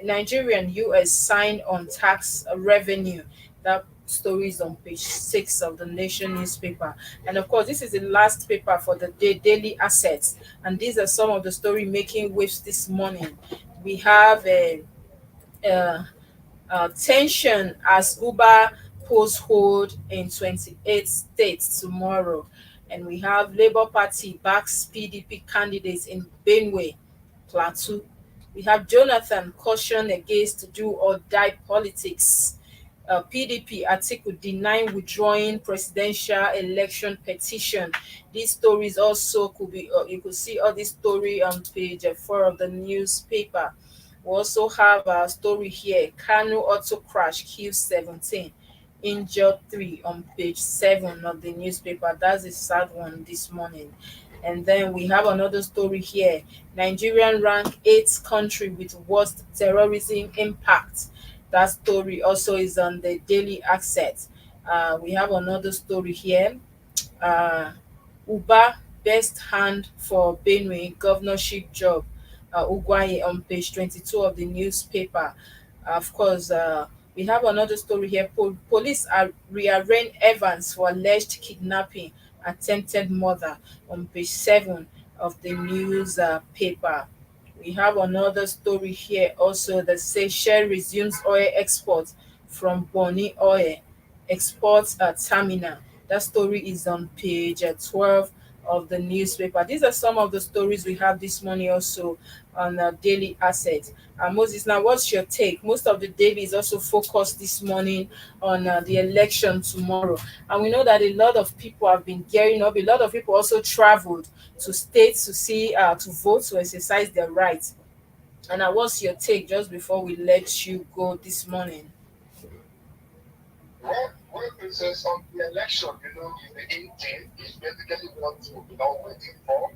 Nigerian US sign on tax revenue. That story is on page 6 of the Nation newspaper. And of course, this is the last paper for the day, Daily Assets. And these are some of the story making waves this morning. We have a tension as Uber pulls hold in 28 states tomorrow. And we have Labour Party backs PDP candidates in Benue, Plateau. We have Jonathan caution against do or die politics. PDP Atiku denying withdrawing presidential election petition. These stories also could be, you could see all this story on page 4 of the newspaper. We also have a story here: Kano auto crash kills 17, injured 3, on page 7 of the newspaper. That's a sad one this morning. And then we have another story here: Nigerian rank 8th country with worst terrorism impact. That story also is on the Daily Access. We have another story here: Uba best hand for Benue governorship job. Ugwaye, on page 22 of the newspaper. Of course, we have another story here: police are rearraign Evans for alleged kidnapping, attempted murder, on page 7 of the newspaper. We have another story here also that says Shell resumes oil export from Bonny Oil Exports Terminal. That story is on page 12 of the newspaper. These are some of the stories we have this morning also on Daily Asset. Moses, now what's your take? Most of the daily is also focused this morning on the election tomorrow. And we know that a lot of people have been gearing up. A lot of people also traveled to states to see, to vote, to exercise their rights. And what's your take just before we let you go this morning? Well, process of the election, is the end game. Is basically what we've been all waiting for.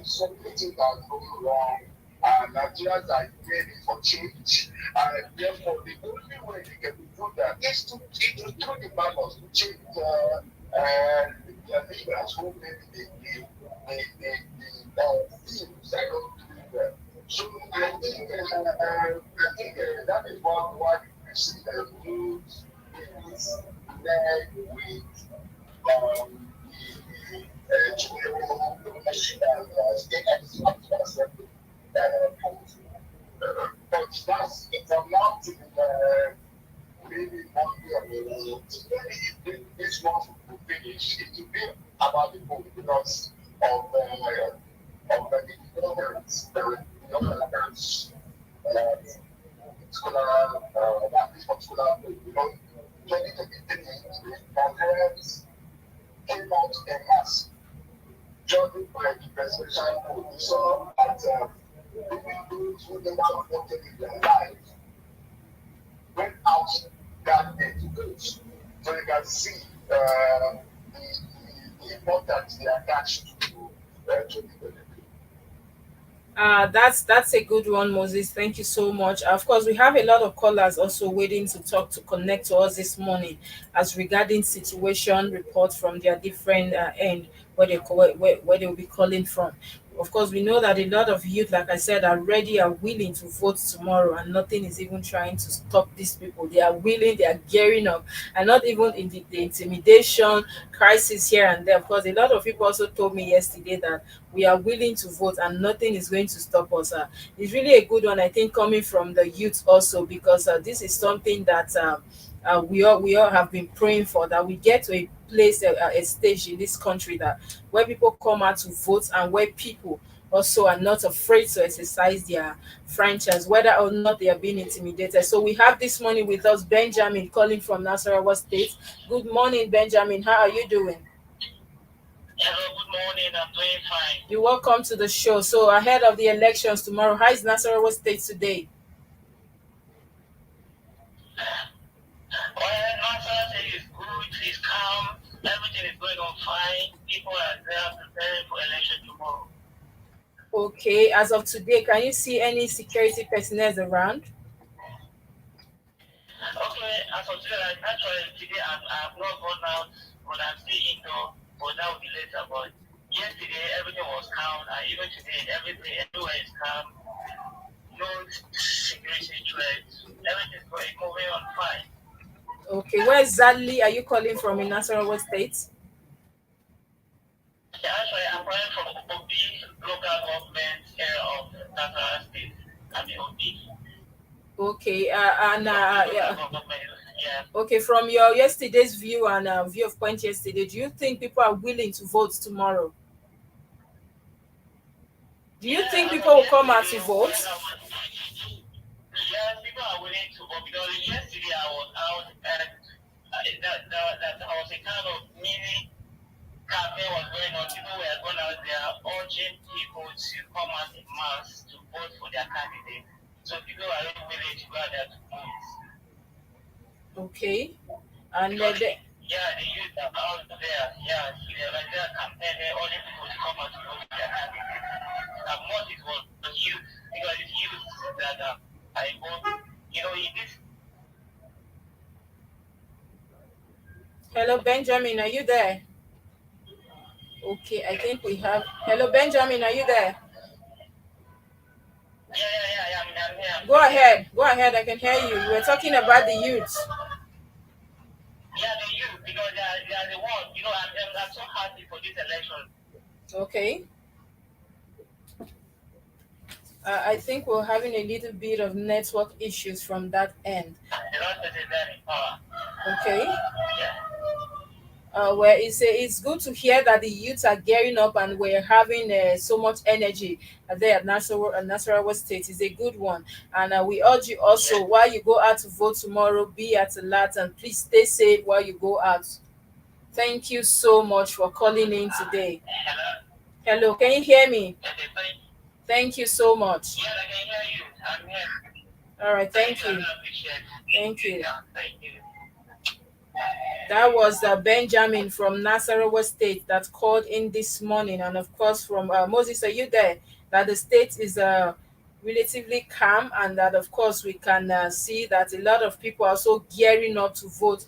So many things are going wrong. Nigerians are ready for change. And therefore, the only way they can do that is to through the balance to change the leaders who maybe the teams are not doing well. So I think that is why we see the news is led with but that's from now to maybe 1 year, this month we saw that even those who never voted in their life went out that day to vote. So you can see the importance they attach to the That's a good one, Moses. Thank you so much. Of course, we have a lot of callers also waiting to talk to connect to us this morning as regarding situation reports from their different end where they will be calling from. Of course, we know that a lot of youth, like I said, are ready, are willing to vote tomorrow, and nothing is even trying to stop these people. They are willing, they are gearing up, and not even in the intimidation crisis here and there. Of course, a lot of people also told me yesterday that we are willing to vote and nothing is going to stop us. It's really a good one, I think, coming from the youth also, because this is something that we all have been praying for, that we get to a place, a stage in this country that where people come out to vote and where people also are not afraid to exercise their franchise, whether or not they are being intimidated. So we have this morning with us Benjamin calling from Nasarawa State. Good morning, Benjamin. How are you doing? Hello, good morning. I'm doing fine. You're welcome to the show. So ahead of the elections tomorrow, how is Nasarawa State today? Well, Nasarawa State is good, it's calm, everything is going on fine. People are there preparing for election tomorrow. Okay, as of today, can you see any security personnel around? Okay, as of today, actually today I've not gone out, but I'm still indoor, but that will be later. But yesterday everything was calm, and even today everywhere is calm. No security threats. Everything's moving on fine. Okay, where exactly are you calling from in Nasarawa State? Yeah, actually, I'm calling from Obi local government area of Nasarawa State. I mean, Obi. Okay, and yeah. Government, yeah. Okay, from your yesterday's view and view of point yesterday, do you think people are willing to vote tomorrow? Do you think people will come out to vote? Yes, people are willing to vote because yesterday I was out and there was a kind of mini campaign was going on. People were going out there urging people to come out in mass to vote for their candidate. So people are really willing to go out there to vote. Okay, and Yeah, the youth are out there. Yeah, they're like they're campaigning, urging people to come out to vote for their candidate. And most it was youth because it's youth that I vote. You know, it is. hello, Benjamin, are you there? Okay, I think we have. Hello, Benjamin, are you there? Yeah, I'm here. Go ahead, I can hear you. You were talking about the youth. Yeah, the youth, because they are the ones, you know, I'm so happy for this election. Okay. I think we're having a little bit of network issues from that end. The Lord is there in power. Okay. Yeah. Where it's good to hear that the youths are gearing up and we're having so much energy there at Nasarawa State. Is a good one. And we urge you also, while you go out to vote tomorrow, be at alert and please stay safe while you go out. Thank you so much for calling in today. Hello, can you hear me? Thank you so much. Yeah, I can hear you. I'm here. All right, thank you. Thank you. Yeah, thank you. That was Benjamin from Nasarawa State that called in this morning. And of course, from Moses, are you there? That the state is relatively calm, and that, of course, we can see that a lot of people are also gearing up to vote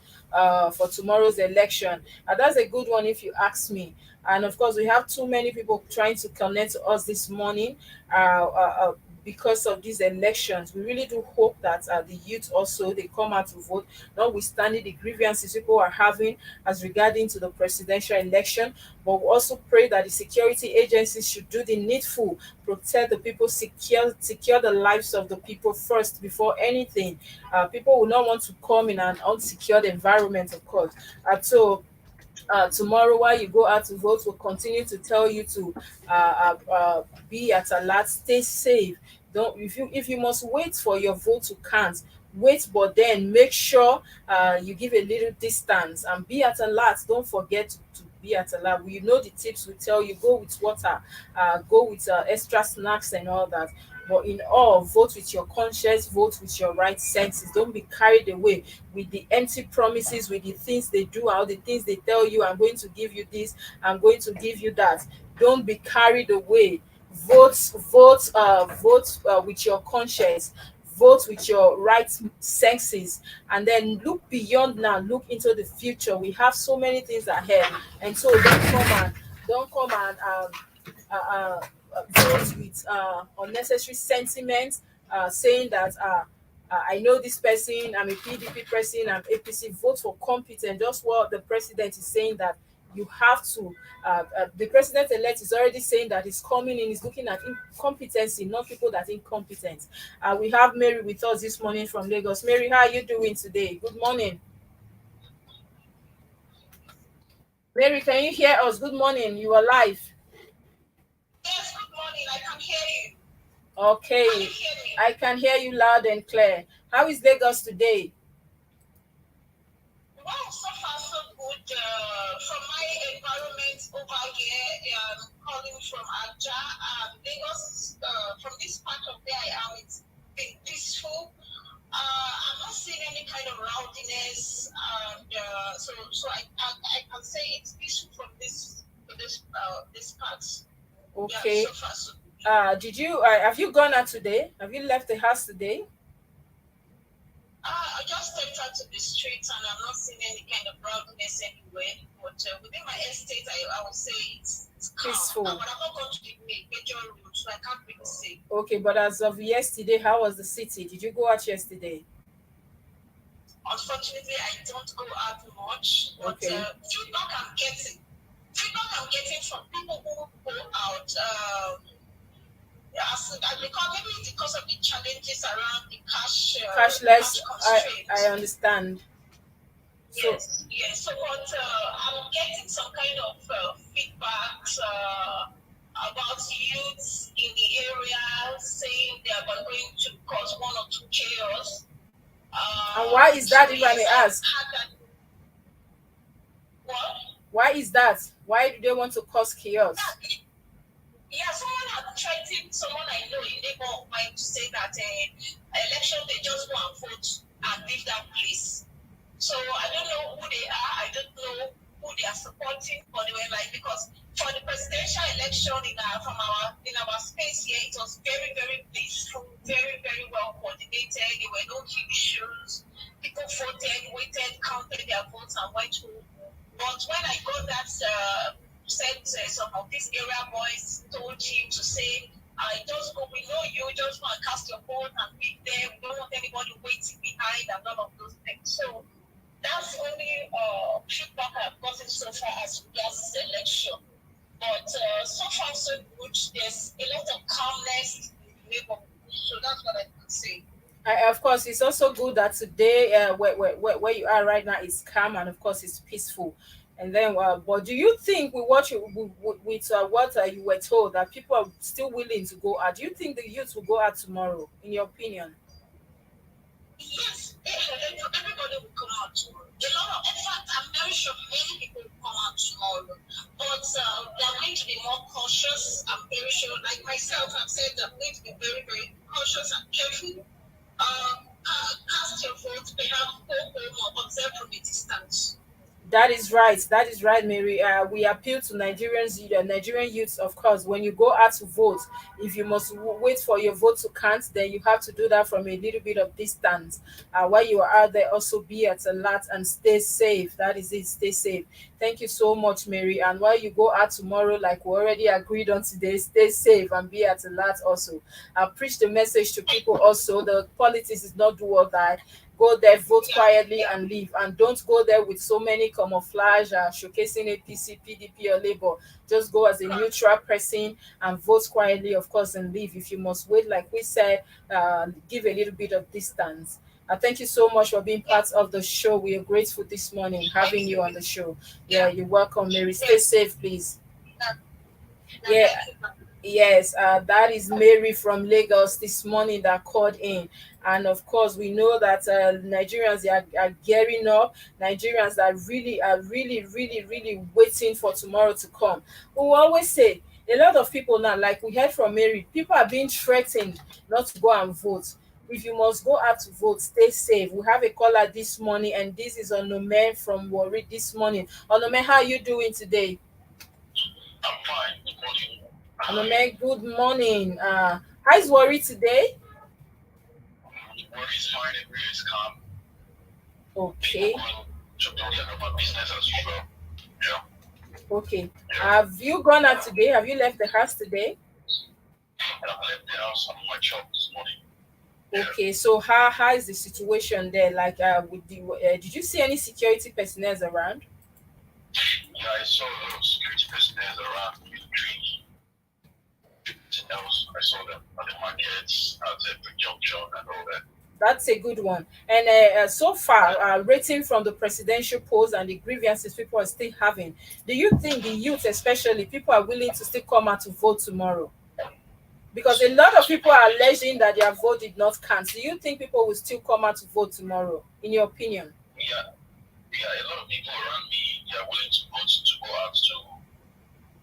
for tomorrow's election. That's a good one, if you ask me. And of course, we have too many people trying to connect to us this morning. Because of these elections, we really do hope that the youth also they come out to vote, notwithstanding the grievances people are having as regarding to the presidential election. But we also pray that the security agencies should do the needful, protect the people, secure the lives of the people first before anything. People will not want to come in an unsecured environment, of course. So tomorrow while you go out to vote, we'll continue to tell you to be at alert, stay safe. Don't if you must wait for your vote to count, wait, but then make sure you give a little distance and be at alert. Don't forget to be at a lab. We know the tips we tell you: go with water, go with extra snacks and all that. But in all, vote with your conscience, vote with your right senses. Don't be carried away with the empty promises, with the things they do, or the things they tell you. I'm going to give you this, I'm going to give you that. Don't be carried away. Vote with your conscience, vote with your right senses, and then look beyond now, look into the future. We have so many things ahead, and so don't come and vote with unnecessary sentiments, saying that I know this person, I'm a PDP person, I'm APC. Vote for competence. Just what the president is saying, that you have to. The president elect is already saying that he's coming in, he's looking at incompetency, not people that incompetent. We have Mary with us this morning from Lagos. Mary, how are you doing today? Good morning. Mary, can you hear us? Good morning. You are live. Yes, good morning. I can hear you. Okay, Can you hear me? I can hear you loud and clear. How is Lagos today? Well, so far so good. From my environment over here, calling from Aja, Lagos. From this part of where I am, it's been peaceful. I'm not seeing any kind of rowdiness, and so I can say it's peaceful from this part. Okay. Yeah, so far so good. Did you have you gone out today? Have you left the house today? I just stepped out to the streets and I'm not seeing any kind of rowdiness anywhere. But within my estate, I would say it's calm. Peaceful. But I'm not going to the major road, so I can't really say. Okay, but as of yesterday, how was the city? Did you go out yesterday? Unfortunately, I don't go out much. But Okay. feedback I'm getting from people who go out. Because maybe it's because of the challenges around the Cashless. cash constraints. I understand. So Yes. So, but I'm getting some kind of feedbacks about youths in the area saying they are going to cause one or two chaos. and why is that, if I may yes, ask? What? Why is that? Why do they want to cause chaos? Yeah, someone had threatened someone I know, a neighbor of mine, to say that election they just go and vote and leave that place. So I don't know who they are. I don't know who they are supporting. But they were like, because for the presidential election in our space here, it was very, very peaceful, very, very well coordinated. There were no issues. People voted, waited, counted their votes, and went home. But when I got that, said some of these area boys told him to say, just go, we know you, just go and cast your vote and be there. We don't want anybody waiting behind and all of those things. So that's only feedback I've gotten so far as regards this election. But so far so good. There's a lot of calmness in the neighborhood. So that's what I can say. Of course, it's also good that today, where you are right now, is calm, and of course, it's peaceful. And then, but do you think with what you were told, that people are still willing to go out? Do you think the youth will go out tomorrow, in your opinion? Yes, everybody will come out tomorrow. In fact, I'm very sure many people will come out tomorrow. But they're going to be more cautious. I'm very sure, like myself, I've said I'm going to be very, very cautious and careful. Cast your vote, perhaps go home or observe from a distance. That is right. That is right, Mary. We appeal to Nigerian youths, of course. When you go out to vote, if you must wait for your vote to count, then you have to do that from a little bit of distance. While you are out there, also be at alert and stay safe. That is it. Stay safe. Thank you so much, Mary. And while you go out tomorrow, like we already agreed on today, stay safe and be at alert also. Preach the message to people also. The politics is not do or die. Go there, vote quietly, and leave. And don't go there with so many camouflage, showcasing APC, PDP, or Labour. Just go as a neutral person and vote quietly, of course, and leave. If you must wait, like we said, give a little bit of distance. Thank you so much for being part of the show. We are grateful this morning having you on the show. Yeah, you're welcome, Mary. Stay safe, please. Yeah. Yes, that is Mary from Lagos this morning that called in. And of course, we know that Nigerians are gearing up. Nigerians are really waiting for tomorrow to come. We will always say, a lot of people now, like we heard from Mary, people are being threatened not to go and vote. If you must go out to vote, stay safe. We have a caller this morning, and this is Onome from Warri this morning. Onome, how are you doing today? I'm fine. Good morning. Onome, good morning. How's Warri today? Work is fine. Everything is calm. Okay, People going to do their normal business as usual. Yeah. okay. Have you gone out today? Have you left the house today? And I've left the house on my job this morning. Okay, so how is the situation there? Like, with the did you see any security personnel around? Yeah, I saw a lot of security personnel around with drinks. Else, I saw them at the markets, at the junction, and all that. That's a good one. And so far, rating from the presidential polls and the grievances people are still having, do you think the youth, especially, people are willing to still come out to vote tomorrow? Because a lot of people are alleging that their vote did not count. Do you think people will still come out to vote tomorrow, in your opinion? Yeah, a lot of people around me, they are willing to vote to go out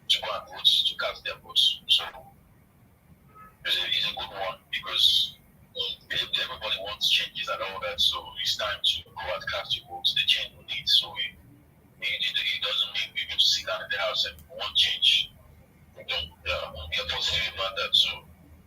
to go and vote to cast their votes. So it's a good one because everybody wants changes and all that. So it's time to go and cast your votes. The change we need. So it doesn't mean we need to sit down in the house and want change. We don't. We are positive about that. So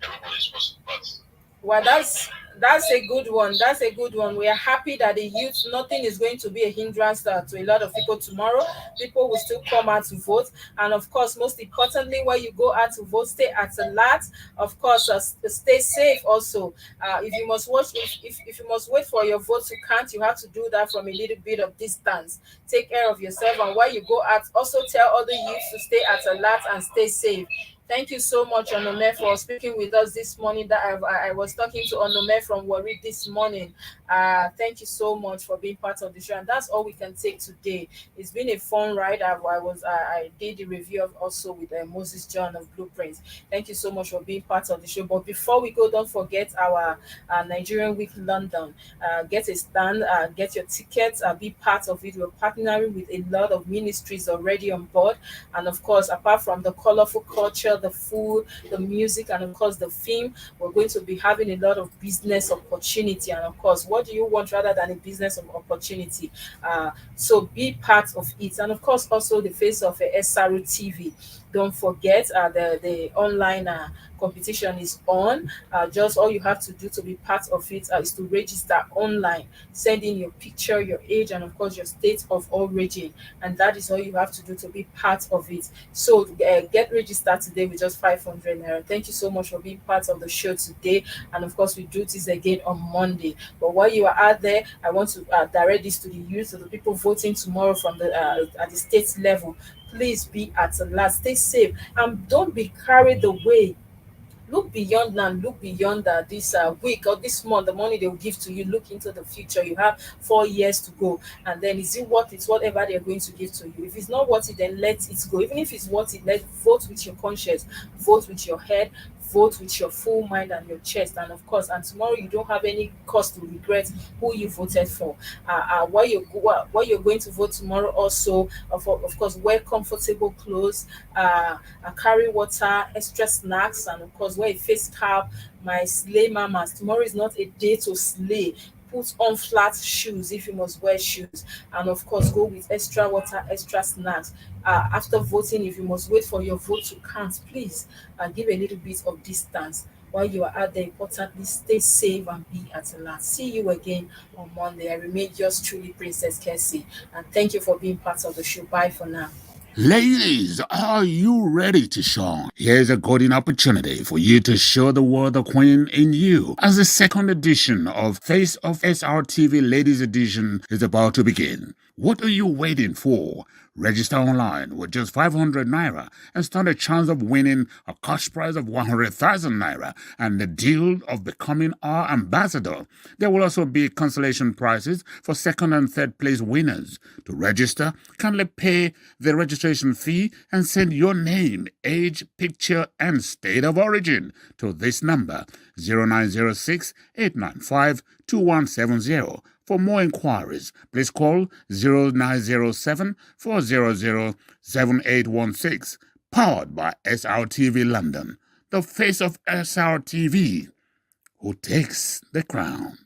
everybody's positive about it. Well, that's a good one. That's a good one. We are happy that the youth, nothing is going to be a hindrance to a lot of people tomorrow. People will still come out to vote, and of course, most importantly, when you go out to vote, stay at alert. Of course, stay safe. Also, if you must watch, if you must wait for your vote to count, you have to do that from a little bit of distance. Take care of yourself, and while you go out, also tell other youths to stay at alert and stay safe. Thank you so much, Onome, for speaking with us this morning. That I was talking to Onome from Warri this morning. Thank you so much for being part of the show, and that's all we can take today. It's been a fun ride. I did the review of also with Moses John of Blueprints. Thank you so much for being part of the show. But before we go, don't forget our Nigerian Week London. Get a stand, get your tickets, be part of it. We're partnering with a lot of ministries already on board, and of course, apart from the colorful culture, the food, the music, and of course the film, we're going to be having a lot of business opportunity. And of course, what do you want rather than a business of opportunity? So be part of it. And of course, also the face of SRO TV. Don't forget the online competition is on. Just all you have to do to be part of it is to register online, send in your picture, your age, and of course your state of origin, and that is all you have to do to be part of it. So get registered today with just 500 naira. Thank you so much for being part of the show today, and of course we do this again on Monday. But while you are out there, I want to direct this to the youth, to the people voting tomorrow from the at the state level. Please be at alert, stay safe, and don't be carried away. Look beyond now, look beyond this week or this month, the money they will give to you. Look into the future. You have 4 years to go, and then is it worth it? Whatever they're going to give to you, if it's not worth it, then let it go. Even if it's worth it, let vote with your conscience, vote with your head, vote with your full mind and your chest. And of course, and tomorrow you don't have any cause to regret who you voted for. While you're going to vote tomorrow, also of course wear comfortable clothes, carry water, extra snacks, and of course wear a face cap. My slay mamas, tomorrow is not a day to slay. Put on flat shoes if you must wear shoes, and of course go with extra water, extra snacks. After voting, if you must wait for your vote to count, please give a little bit of distance. While you are out there, importantly, stay safe and be at alert. See you again on Monday. I remain yours truly, Princess Kessy, and thank you for being part of the show. Bye for now. Ladies, are you ready to shine? Here's a golden opportunity for you to show the world the queen in you as the second edition of Face of SRTV Ladies Edition is about to begin. What are you waiting for? Register online with just 500 naira and stand a chance of winning a cash prize of 100,000 naira and the deal of becoming our ambassador. There will also be consolation prizes for second and third place winners. To register, kindly pay the registration fee and send your name, age, picture, and state of origin to this number 0906 895 2170. For more inquiries, please call 0907 400 7816. Powered by SRTV London, the face of SRTV, who takes the crown.